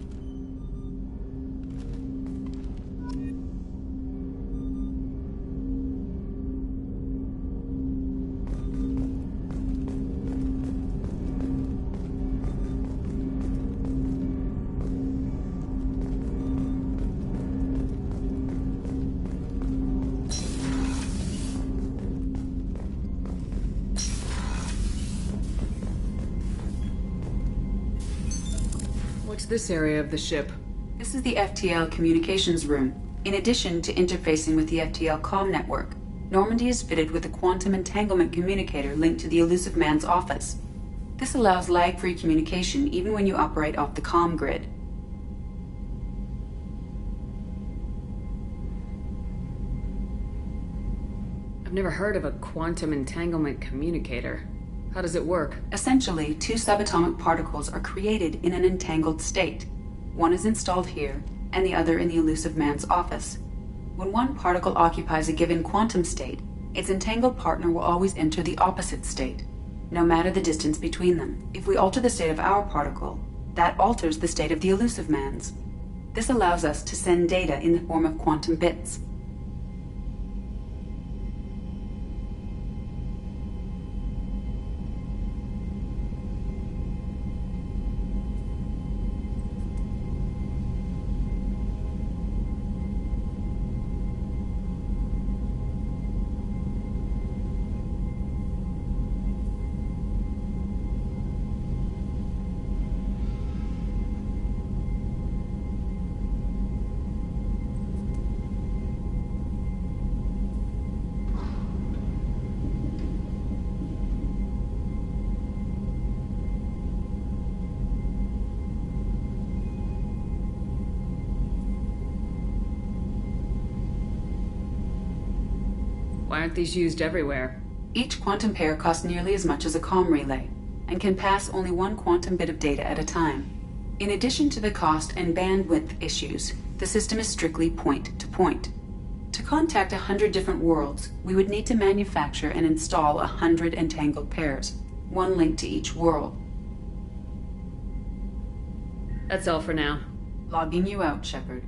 What's this area of the ship? This is the FTL communications room. In addition to interfacing with the FTL comm network, Normandy is fitted with a quantum entanglement communicator linked to the elusive man's office. This allows lag-free communication even when you operate off the comm grid. I've never heard of a quantum entanglement communicator. How does it work? Essentially, two subatomic particles are created in an entangled state. One is installed here, and the other in the elusive man's office. When one particle occupies a given quantum state, its entangled partner will always enter the opposite state, no matter the distance between them. If we alter the state of our particle, that alters the state of the elusive man's. This allows us to send data in the form of quantum bits. Why aren't these used everywhere? Each quantum pair costs nearly as much as a comm relay, and can pass only one quantum bit of data at a time. In addition to the cost and bandwidth issues, the system is strictly point-to-point. To contact 100 different worlds, we would need to manufacture and install 100 entangled pairs, one link to each world. That's all for now. Logging you out, Shepard.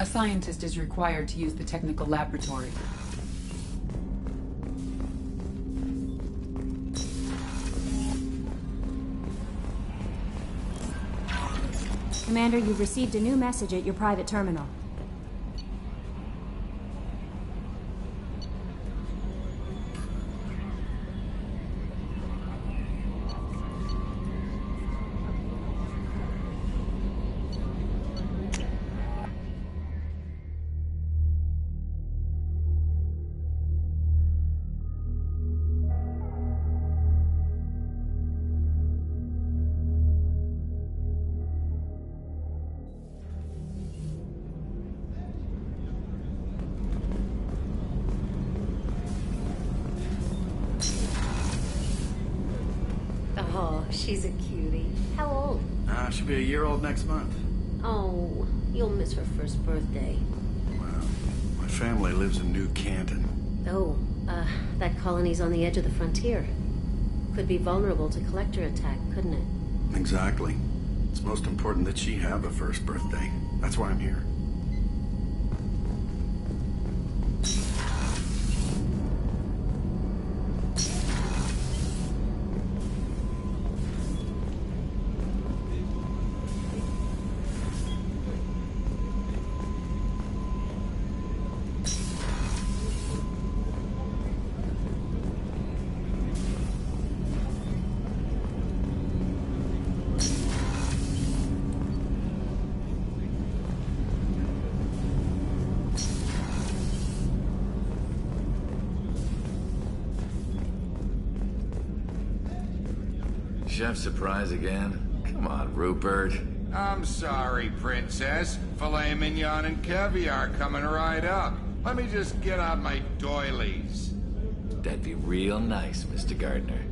A scientist is required to use the technical laboratory. Commander, you've received a new message at your private terminal. Oh, she's a cutie. How old? She'll be a year old next month. Oh, you'll miss her first birthday. Well, my family lives in New Canton. Oh, that colony's on the edge of the frontier. Could be vulnerable to collector attack, couldn't it? Exactly. It's most important that she have a first birthday. That's why I'm here. Chef surprise again? Come on, Rupert. I'm sorry, Princess. Filet mignon and caviar coming right up. Let me just get out my doilies. That'd be real nice, Mr. Gardner.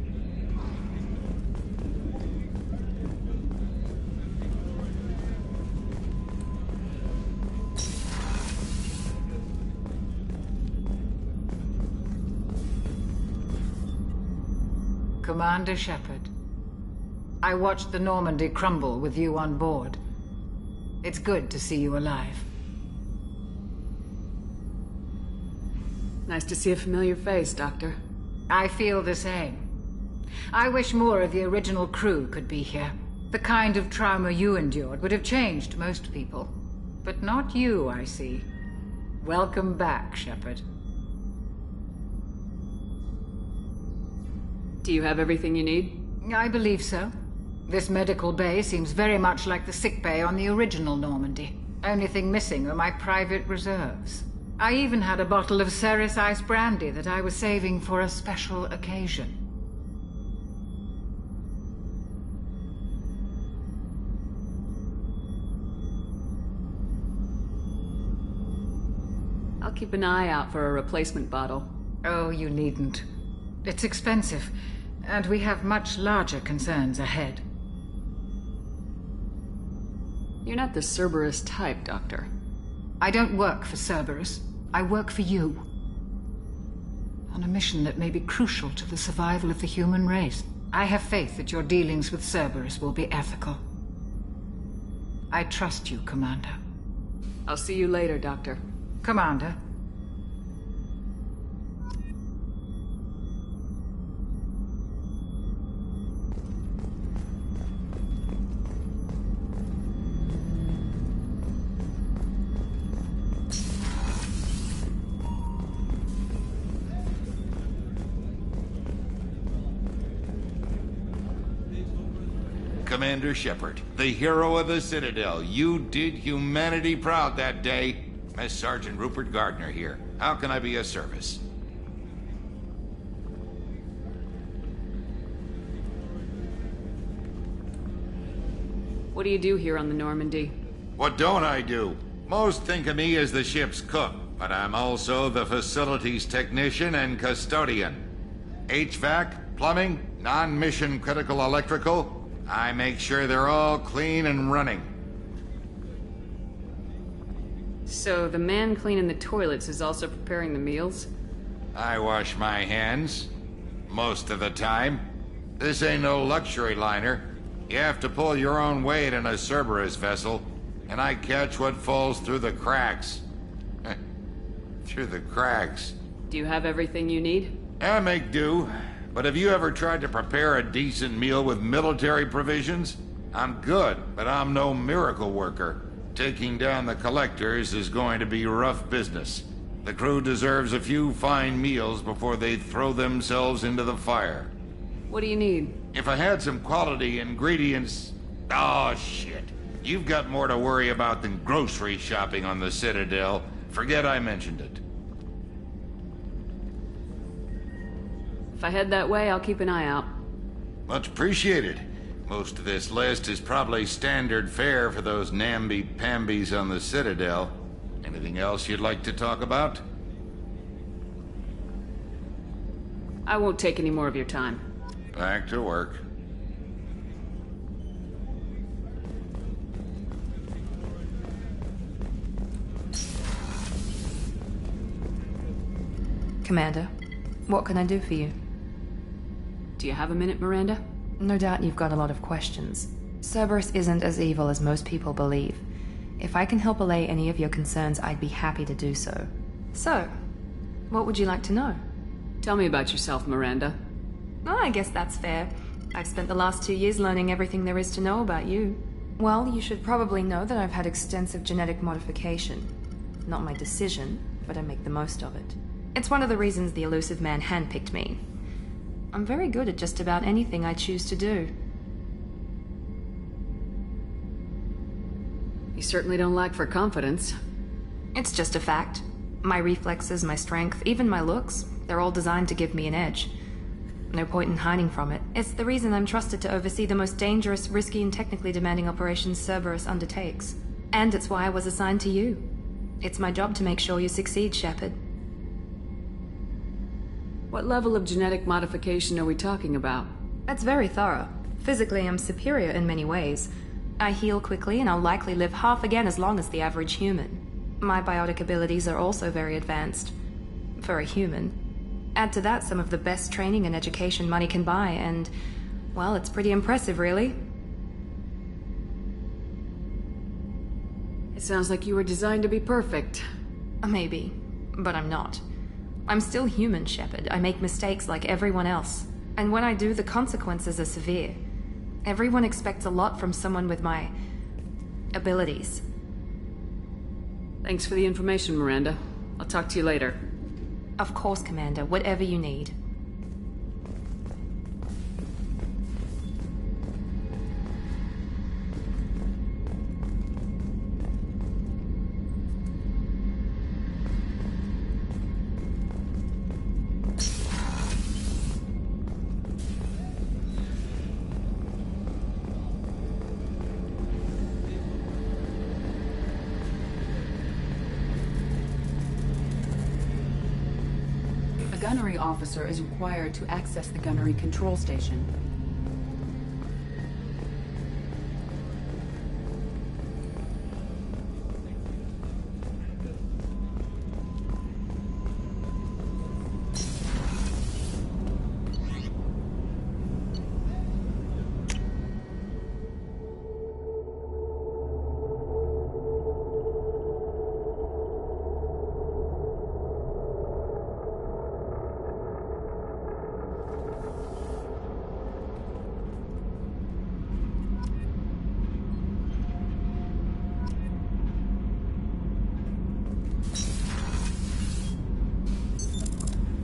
Commander Shepard, I watched the Normandy crumble with you on board. It's good to see you alive. Nice to see a familiar face, Doctor. I feel the same. I wish more of the original crew could be here. The kind of trauma you endured would have changed most people. But not you, I see. Welcome back, Shepard. Do you have everything you need? I believe so. This medical bay seems very much like the sick bay on the original Normandy. Only thing missing are my private reserves. I even had a bottle of Ceres Ice brandy that I was saving for a special occasion. I'll keep an eye out for a replacement bottle. Oh, you needn't. It's expensive, and we have much larger concerns ahead. You're not the Cerberus type, Doctor. I don't work for Cerberus. I work for you. On a mission that may be crucial to the survival of the human race. I have faith that your dealings with Cerberus will be ethical. I trust you, Commander. I'll see you later, Doctor. Commander. Commander Shepard, the hero of the Citadel. You did humanity proud that day. Mess Sergeant Rupert Gardner here. How can I be of service? What do you do here on the Normandy? What don't I do? Most think of me as the ship's cook, but I'm also the facilities technician and custodian. HVAC, plumbing, non-mission critical electrical. I make sure they're all clean and running. So the man cleaning the toilets is also preparing the meals? I wash my hands. Most of the time. This ain't no luxury liner. You have to pull your own weight in a Cerberus vessel, and I catch what falls through the cracks. Through the cracks. Do you have everything you need? I make do. But have you ever tried to prepare a decent meal with military provisions? I'm good, but I'm no miracle worker. Taking down the collectors is going to be rough business. The crew deserves a few fine meals before they throw themselves into the fire. What do you need? If I had some quality ingredients... Oh, shit. You've got more to worry about than grocery shopping on the Citadel. Forget I mentioned it. If I head that way, I'll keep an eye out. Much appreciated. Most of this list is probably standard fare for those namby-pambies on the Citadel. Anything else you'd like to talk about? I won't take any more of your time. Back to work. Commander, what can I do for you? Do you have a minute, Miranda? No doubt you've got a lot of questions. Cerberus isn't as evil as most people believe. If I can help allay any of your concerns, I'd be happy to do so. So, what would you like to know? Tell me about yourself, Miranda. Oh, I guess that's fair. I've spent the last 2 years learning everything there is to know about you. Well, you should probably know that I've had extensive genetic modification. Not my decision, but I make the most of it. It's one of the reasons the elusive man handpicked me. I'm very good at just about anything I choose to do. You certainly don't lack for confidence. It's just a fact. My reflexes, my strength, even my looks, they're all designed to give me an edge. No point in hiding from it. It's the reason I'm trusted to oversee the most dangerous, risky, and technically demanding operations Cerberus undertakes. And it's why I was assigned to you. It's my job to make sure you succeed, Shepard. What level of genetic modification are we talking about? That's very thorough. Physically, I'm superior in many ways. I heal quickly, and I'll likely live half again as long as the average human. My biotic abilities are also very advanced. For a human. Add to that some of the best training and education money can buy, and, well, it's pretty impressive, really. It sounds like you were designed to be perfect. Maybe, but I'm not. I'm still human, Shepard. I make mistakes like everyone else. And when I do, the consequences are severe. Everyone expects a lot from someone with my abilities. Thanks for the information, Miranda. I'll talk to you later. Of course, Commander. Whatever you need. A gunnery officer is required to access the gunnery control station.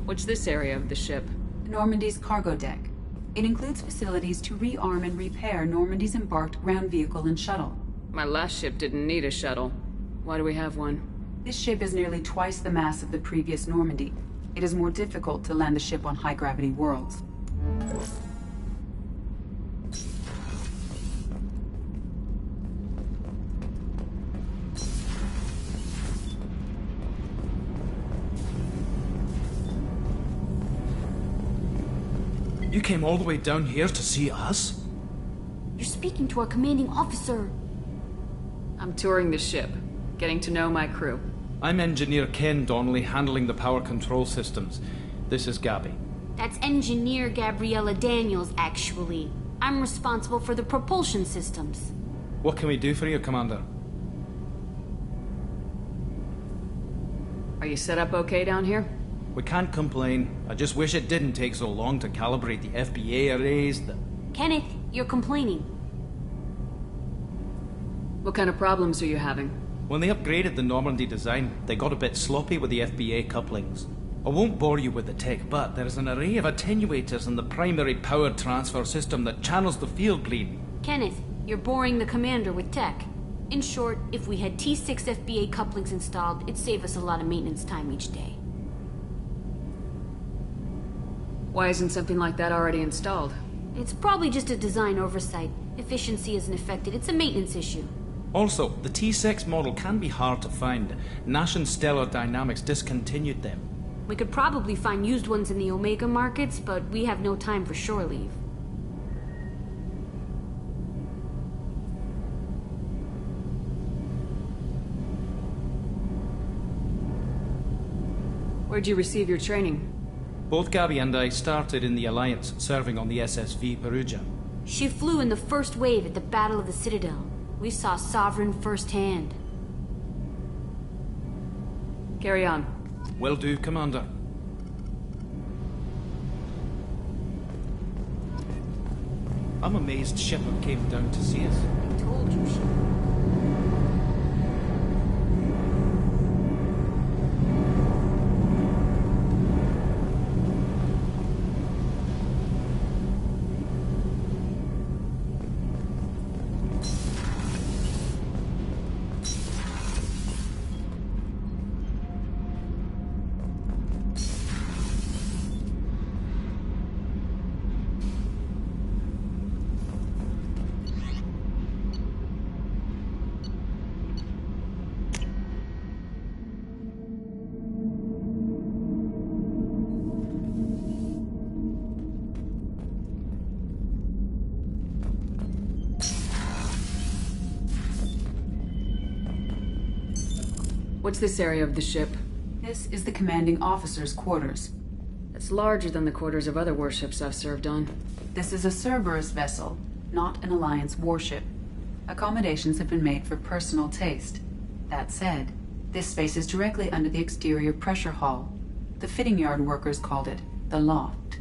What's this area of the ship? Normandy's cargo deck. It includes facilities to rearm and repair Normandy's embarked ground vehicle and shuttle. My last ship didn't need a shuttle. Why do we have one? This ship is nearly twice the mass of the previous Normandy. It is more difficult to land the ship on high-gravity worlds. You came all the way down here to see us? You're speaking to our commanding officer. I'm touring the ship, getting to know my crew. I'm Engineer Ken Donnelly, handling the power control systems. This is Gabby. That's Engineer Gabriella Daniels, actually. I'm responsible for the propulsion systems. What can we do for you, Commander? Are you set up okay down here? We can't complain. I just wish it didn't take so long to calibrate the FBA arrays. Kenneth, you're complaining. What kind of problems are you having? When they upgraded the Normandy design, they got a bit sloppy with the FBA couplings. I won't bore you with the tech, but there is an array of attenuators in the primary power transfer system that channels the field bleed. Kenneth, you're boring the commander with tech. In short, if we had T6 FBA couplings installed, it'd save us a lot of maintenance time each day. Why isn't something like that already installed? It's probably just a design oversight. Efficiency isn't affected, it's a maintenance issue. Also, the T6 model can be hard to find. Nash and Stellar Dynamics discontinued them. We could probably find used ones in the Omega markets, but we have no time for shore leave. Where'd you receive your training? Both Gabby and I started in the Alliance, serving on the SSV Perugia. She flew in the first wave at the Battle of the Citadel. We saw Sovereign firsthand. Carry on. Will do, Commander. I'm amazed Shepard came down to see us. I told you she... What's this area of the ship? This is the commanding officer's quarters. It's larger than the quarters of other warships I've served on. This is a Cerberus vessel, not an Alliance warship. Accommodations have been made for personal taste. That said, this space is directly under the exterior pressure hull. The fitting yard workers called it the loft.